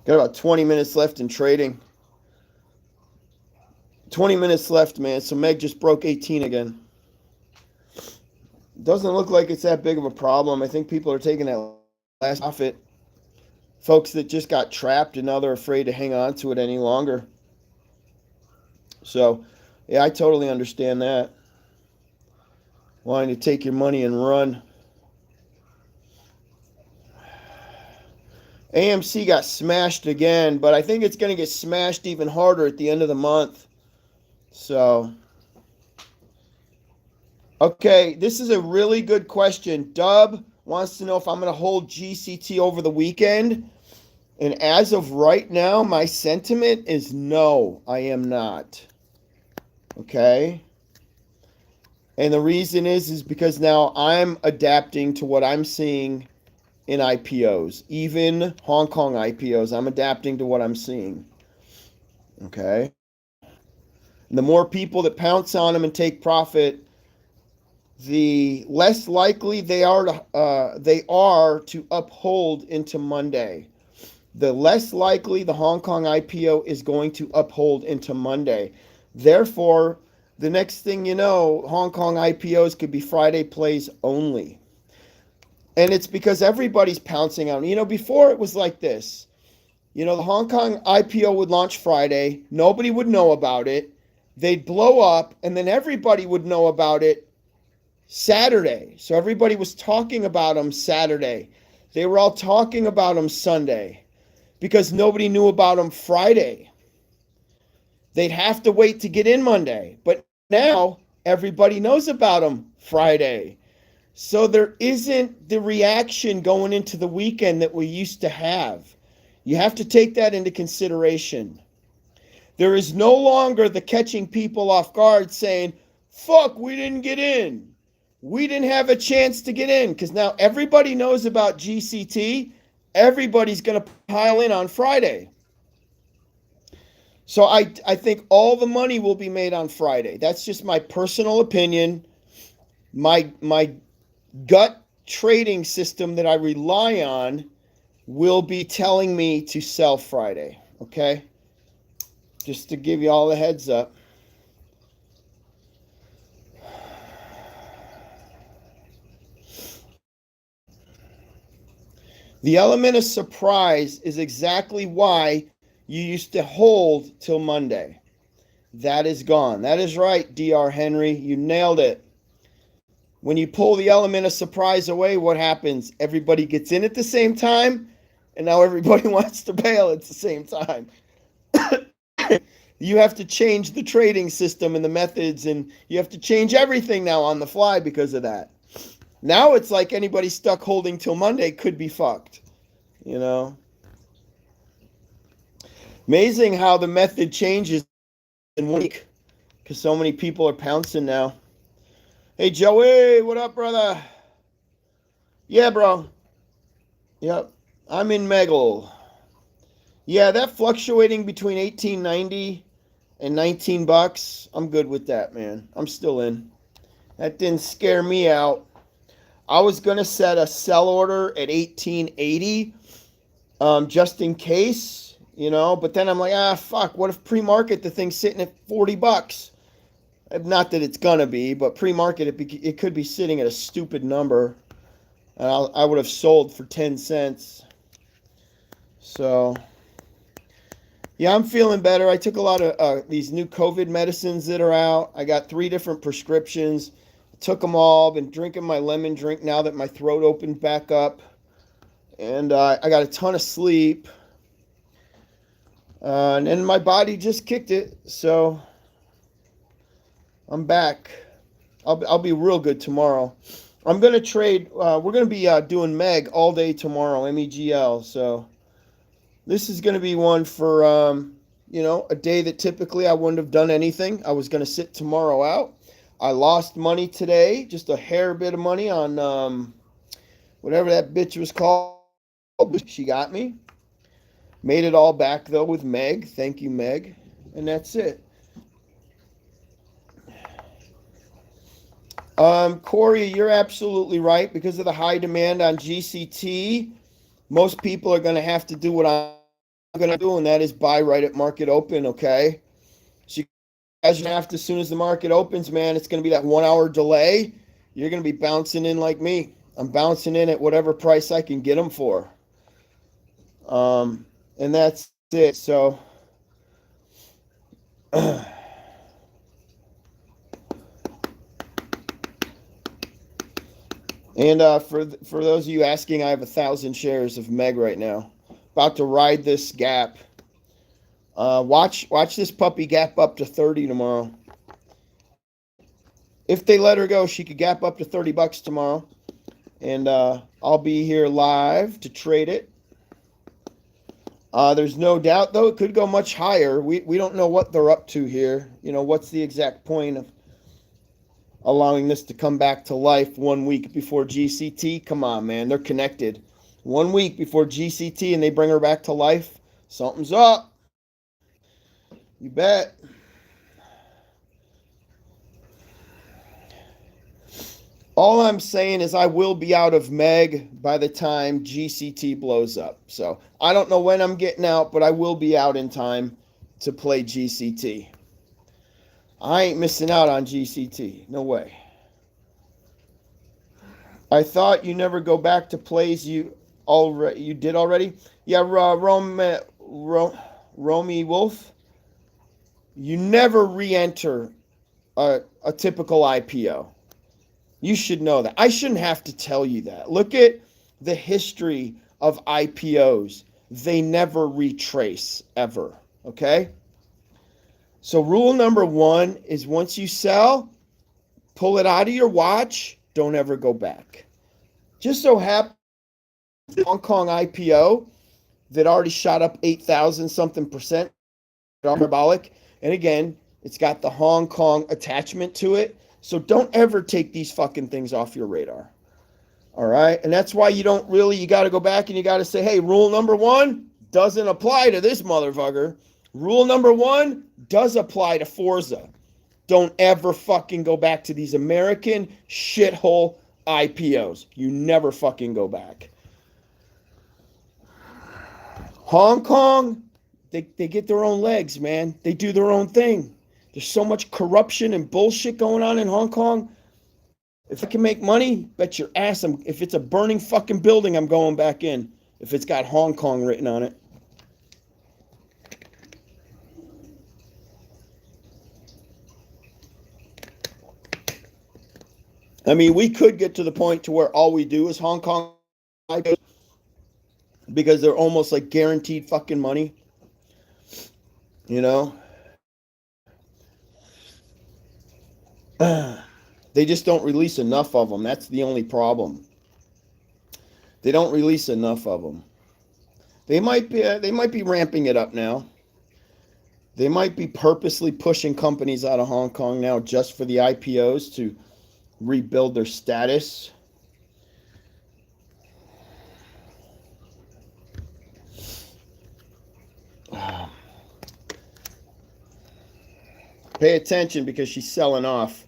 Got about 20 minutes left in trading. 20 minutes left, man. So Meg just broke 18 again. Doesn't look like it's that big of a problem. I think people are taking that last profit. Folks that just got trapped and now they're afraid to hang on to it any longer. So, yeah, I totally understand that. Wanting to take your money and run. AMC got smashed again, but I think it's going to get smashed even harder at the end of the month. So, okay, this is a really good question. Dub wants to know if I'm going to hold GCT over the weekend. And as of right now, my sentiment is no, I am not. Okay? And the reason is because now I'm adapting to what I'm seeing in IPOs, even Hong Kong IPOs. I'm adapting to what I'm seeing. Okay? And the more people that pounce on them and take profit, the less likely they are to uphold into Monday. The less likely the Hong Kong IPO is going to uphold into Monday. Therefore, the next thing you know, Hong Kong IPOs could be Friday plays only. And it's because everybody's pouncing on. You know, before it was like this. The Hong Kong IPO would launch Friday. Nobody would know about it. They'd blow up, and then everybody would know about it Saturday. So everybody was talking about them Saturday. They were all talking about them Sunday because nobody knew about them Friday. They'd have to wait to get in Monday. But now everybody knows about them Friday. So there isn't the reaction going into the weekend that we used to have. You have to take that into consideration. There is no longer the catching people off guard saying, fuck, we didn't get in. We didn't have a chance to get in, because now everybody knows about GCT. Everybody's going to pile in on Friday. So I think all the money will be made on Friday. That's just my personal opinion. My gut trading system that I rely on will be telling me to sell Friday. Okay? Just to give you all the heads up. The element of surprise is exactly why you used to hold till Monday. That is gone. That is right, Dr. Henry. You nailed it. When you pull the element of surprise away, what happens? Everybody gets in at the same time, and now everybody wants to bail at the same time. You have to change the trading system and the methods, and you have to change everything now on the fly because of that. Now it's like anybody stuck holding till Monday could be fucked. Amazing how the method changes in 1 week because so many people are pouncing now. Hey, Joey, what up, brother? Yeah, bro. Yep, I'm in Megl. Yeah, that fluctuating between 18.90 and $19, I'm good with that, man. I'm still in. That didn't scare me out. I was going to set a sell order at 18.80 just in case, but then I'm like, fuck, what if pre-market the thing's sitting at $40? Not that it's going to be, but pre-market it could be sitting at a stupid number. I would have sold for 10 cents. So, yeah, I'm feeling better. I took a lot of these new COVID medicines that are out. I got 3 different prescriptions. Took them all. Been drinking my lemon drink now that my throat opened back up. And I got a ton of sleep. And then my body just kicked it. So I'm back. I'll be real good tomorrow. I'm going to trade. We're going to be doing Meg all day tomorrow, MEGL. So this is going to be one for, a day that typically I wouldn't have done anything. I was going to sit tomorrow out. I lost money today, just a hair bit of money on whatever that bitch was called. She got me. Made it all back, though, with Meg. Thank you, Meg. And that's it. Corey, you're absolutely right. Because of the high demand on GCT, most people are going to have to do what I'm going to do, and that is buy right at market open, okay? So you guys have to, as soon as the market opens, man, it's going to be that 1 hour delay. You're going to be bouncing in like me. I'm bouncing in at whatever price I can get them for. And that's it. So, and for those of you asking, I have 1,000 shares of Meg right now. About to ride this gap. Watch this puppy gap up to 30 tomorrow. If they let her go, she could gap up to $30 tomorrow. And I'll be here live to trade it. There's no doubt, though, it could go much higher. We don't know what they're up to here. What's the exact point of allowing this to come back to life 1 week before GCT? Come on, man. They're connected. 1 week before GCT and they bring her back to life. Something's up. You bet. All I'm saying is I will be out of Meg by the time GCT blows up. So I don't know when I'm getting out, but I will be out in time to play GCT. I ain't missing out on GCT. No way. I thought you never go back to plays you did already. Yeah, Romy Wolf, you never re-enter a typical IPO. You should know that. I shouldn't have to tell you that. Look at the history of IPOs. They never retrace ever. Okay? So rule number 1 is once you sell, pull it out of your watch, don't ever go back. Just so happens Hong Kong IPO that already shot up 8,000 something percent, parabolic. And again, it's got the Hong Kong attachment to it. So don't ever take these fucking things off your radar. All right? And that's why you got to go back and you got to say, hey, rule number 1 doesn't apply to this motherfucker. Rule number 1 does apply to Forza. Don't ever fucking go back to these American shithole IPOs. You never fucking go back. Hong Kong, they get their own legs, man. They do their own thing. There's so much corruption and bullshit going on in Hong Kong. If I can make money, bet your ass, if it's a burning fucking building, I'm going back in. If it's got Hong Kong written on it. I mean, we could get to the point to where all we do is Hong Kong because they're almost like guaranteed fucking money. You know? They just don't release enough of them. That's the only problem. They don't release enough of them. They might be ramping it up now. They might be purposely pushing companies out of Hong Kong now just for the IPOs to rebuild their status. Pay attention because she's selling off.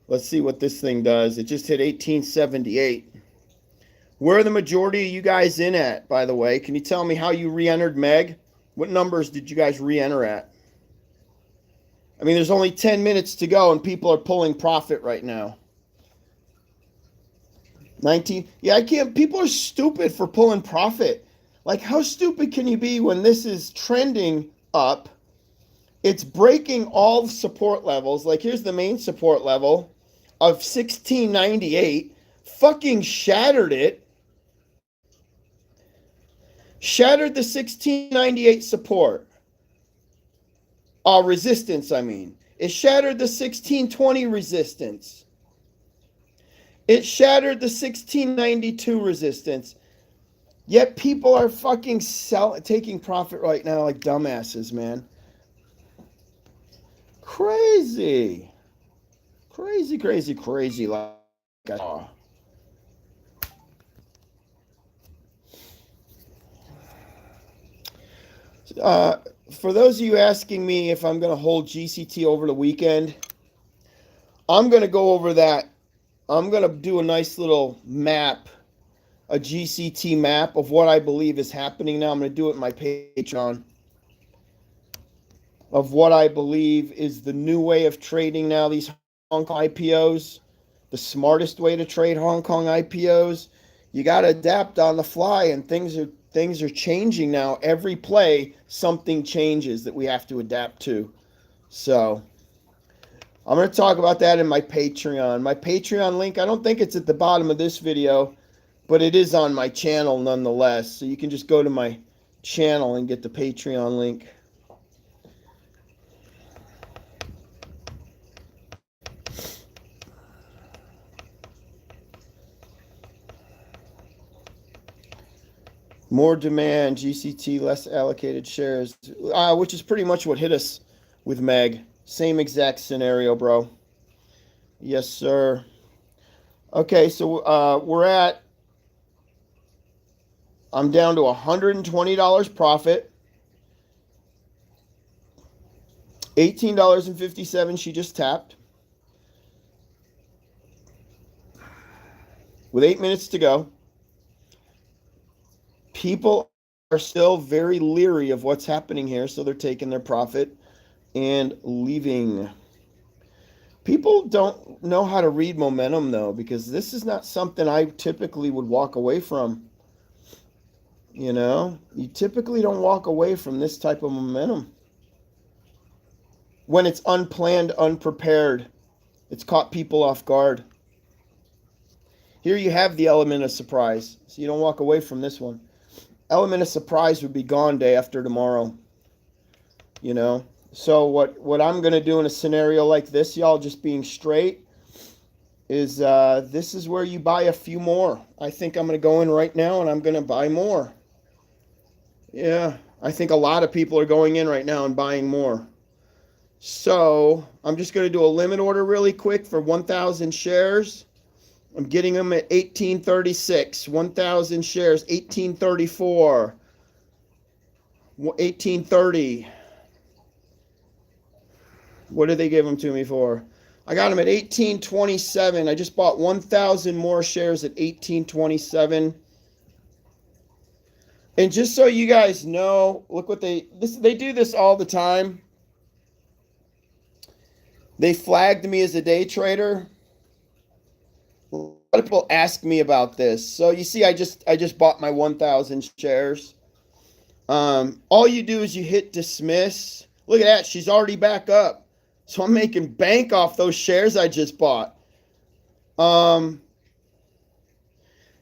Let's see what this thing does. It just hit 1878. Where are the majority of you guys in at, by the way? Can you tell me how you re-entered Meg? What numbers did you guys re-enter at? I mean, there's only 10 minutes to go and people are pulling profit right now. 19. Yeah, I can't. People are stupid for pulling profit. Like, how stupid can you be when this is trending up? It's breaking all the support levels. Like, here's the main support level of 1698. Fucking shattered it. Shattered the 1698 support. Resistance, I mean. It shattered the 1620 resistance. It shattered the 1692 resistance. Yet people are fucking taking profit right now like dumbasses, man. Crazy. Crazy, crazy, crazy. Like, for those of you asking me if I'm going to hold GCT over the weekend, I'm going to go over that. I'm going to do a nice little map, a GCT map of what I believe is happening now. I'm going to do it in my Patreon. Of what I believe is the new way of trading now, these Hong Kong IPOs, the smartest way to trade Hong Kong IPOs. You got to adapt on the fly, and things are changing now. Every play, something changes that we have to adapt to. So I'm going to talk about that in my Patreon. My Patreon link, I don't think it's at the bottom of this video, but it is on my channel nonetheless. So you can just go to my channel and get the Patreon link. More demand, GCT, less allocated shares, which is pretty much what hit us with Meg. Same exact scenario, bro. Yes, sir. Okay, so I'm down to $120 profit. $18.57 she just tapped. With 8 minutes to go. People are still very leery of what's happening here, so they're taking their profit and leaving. People don't know how to read momentum, though, because this is not something I typically would walk away from. You know, you typically don't walk away from this type of momentum when it's unplanned, unprepared. It's caught people off guard. Here you have the element of surprise, so you don't walk away from this one. Element of surprise would be gone day after tomorrow. You know, so what I'm gonna do in a scenario like this, y'all, just being straight, is this is where you buy a few more. I think I'm gonna go in right now and I'm gonna buy more. Yeah, I think a lot of people are going in right now and buying more. So I'm just going to do a limit order really quick for 1,000 shares. I'm getting them at 1836. 1,000 shares, 1834, 1830. What did they give them to me for? I got them at 1827. I just bought 1,000 more shares at 1827. And just so you guys know, look what they do this all the time. They flagged me as a day trader. A lot of people ask me about this. So you see, I just bought my 1,000 shares. All you do is you hit dismiss. Look at that, she's already back up. So I'm making bank off those shares I just bought.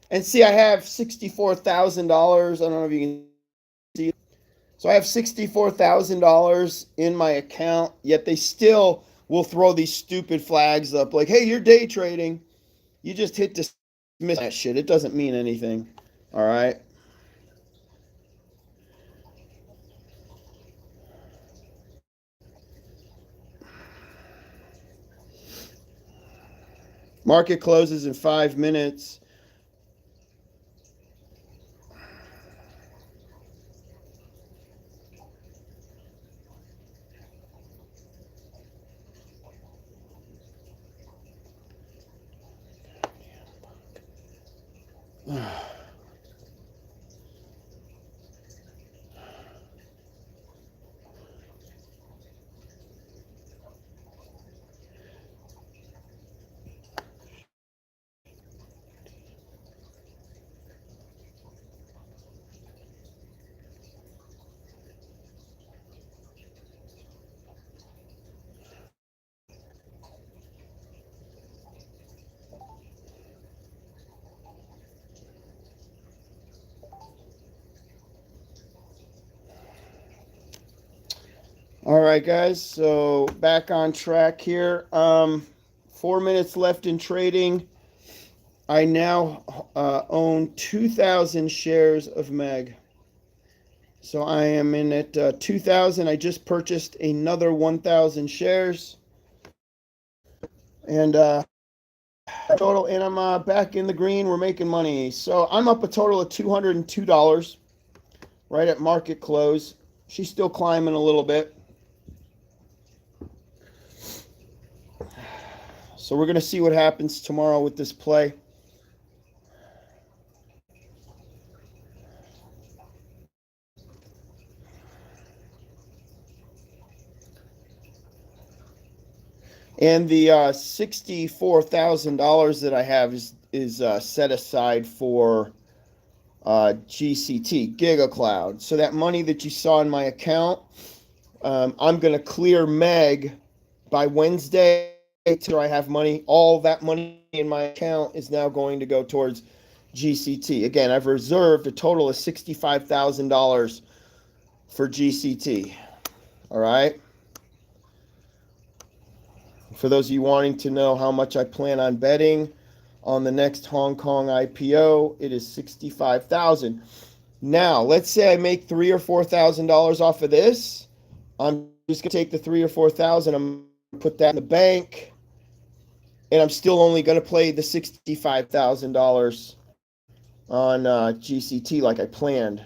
And see, I have $64,000. I don't know if you can see. So I have $64,000 in my account. Yet they still will throw these stupid flags up, like, "Hey, you're day trading." You just hit dismiss that shit. It doesn't mean anything. All right. Market closes in 5 minutes. All right, guys. So back on track here. 4 minutes left in trading. I now own 2,000 shares of Meg. So I am in at 2,000. I just purchased another 1,000 shares. And total, and I'm back in the green. We're making money. So I'm up a total of $202 right at market close. She's still climbing a little bit. So we're going to see what happens tomorrow with this play. And the $64,000 that I have is set aside for GCT, GigaCloud. So that money that you saw in my account, I'm going to clear Meg by Wednesday. Till I have money. All that money in my account is now going to go towards GCT. Again, I've reserved a total of $65,000 for GCT. All right. For those of you wanting to know how much I plan on betting on the next Hong Kong IPO, it is $65,000. Now, let's say I make $3,000 or $4,000 off of this. I'm just gonna take the $3,000 or $4,000. I'm gonna put that in the bank, and I'm still only gonna play the $65,000 on GCT like I planned.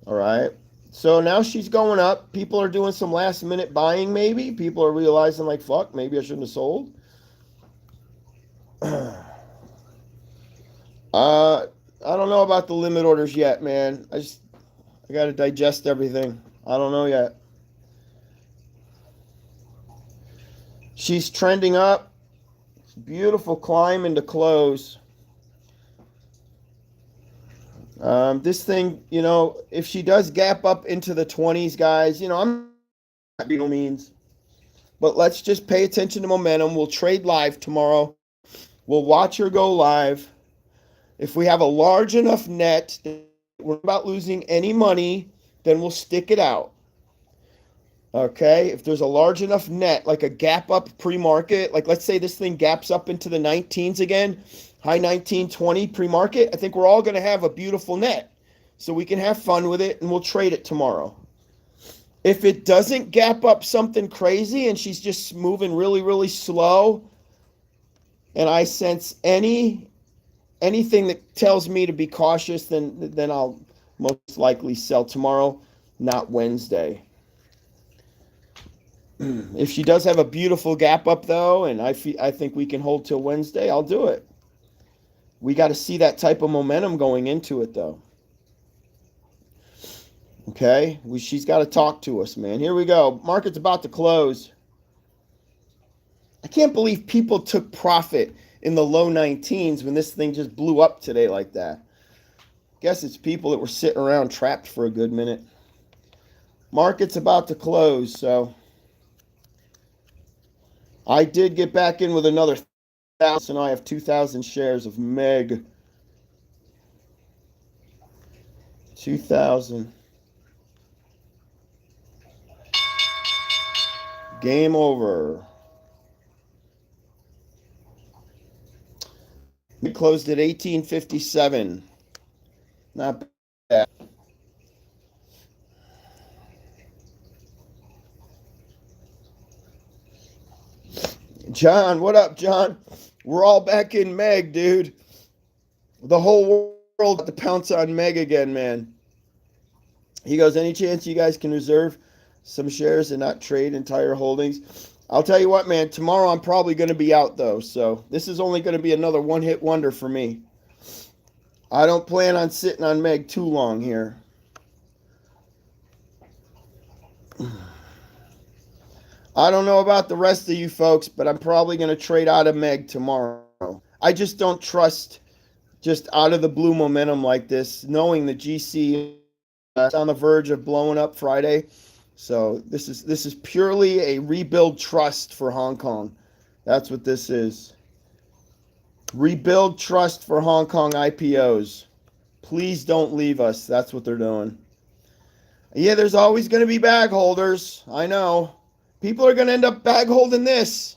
All right. So now she's going up. People are doing some last minute buying, maybe. People are realizing, like, fuck, maybe I shouldn't have sold. I don't know about the limit orders yet, man. I got to digest everything. I don't know yet. She's trending up. Beautiful climb into close. This thing, if she does gap up into the 20s, guys, I'm not by no means. But let's just pay attention to momentum. We'll trade live tomorrow. We'll watch her go live. If we have a large enough net that we're about losing any money, then we'll stick it out. Okay, if there's a large enough net, like a gap up pre-market, like let's say this thing gaps up into the 19s again, high 19, 20 pre-market, I think we're all going to have a beautiful net. So we can have fun with it and we'll trade it tomorrow. If it doesn't gap up something crazy and she's just moving really, really slow, and I sense anything that tells me to be cautious, then I'll most likely sell tomorrow, not Wednesday. If she does have a beautiful gap up though, and I think we can hold till Wednesday, I'll do it. We got to see that type of momentum going into it though. Okay, she's got to talk to us, man. Here we go. Market's about to close. I can't believe people took profit in the low 19s when this thing just blew up today like that. Guess it's people that were sitting around trapped for a good minute. Market's about to close, so I did get back in with another 1,000. I have 2,000 shares of Meg. 2,000. Game over. We closed at 1857. Not bad. John, what up, John? We're all back in Meg, dude. The whole world got to pounce on Meg again, man. He goes, any chance you guys can reserve some shares and not trade entire holdings? I'll tell you what, man. Tomorrow I'm probably going to be out, though. So this is only going to be another one-hit wonder for me. I don't plan on sitting on Meg too long here. I don't know about the rest of you folks, but I'm probably going to trade out of Meg tomorrow. I just don't trust just out of the blue momentum like this, knowing the GC is on the verge of blowing up Friday. So this is purely a rebuild trust for Hong Kong. That's what this is. Rebuild trust for Hong Kong IPOs. Please don't leave us. That's what they're doing. Yeah, there's always going to be bag holders. I know. People are going to end up bag holding this.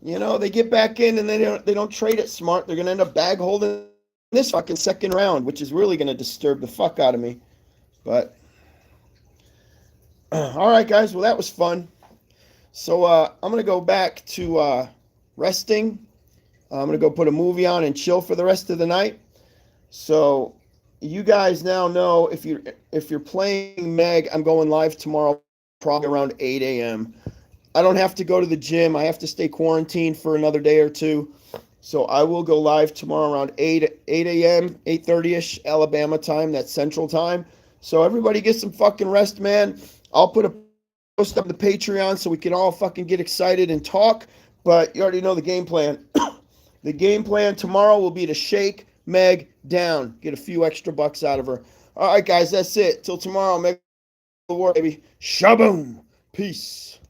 They get back in and they don't trade it smart. They're going to end up bag holding this fucking second round, which is really going to disturb the fuck out of me. But all right, guys. Well, that was fun. So I'm going to go back to resting. I'm going to go put a movie on and chill for the rest of the night. So you guys now know if you're playing Meg, I'm going live tomorrow, probably around 8 a.m. I don't have to go to the gym. I have to stay quarantined for another day or two. So I will go live tomorrow around 8 a.m., 8:30ish Alabama time. That's Central time. So everybody get some fucking rest, man. I'll put a post up on the Patreon so we can all fucking get excited and talk. But you already know the game plan. The game plan tomorrow will be to shake Meg down. Get a few extra bucks out of her. All right, guys, that's it. Till tomorrow, Meg the war, baby. Shaboom. Peace.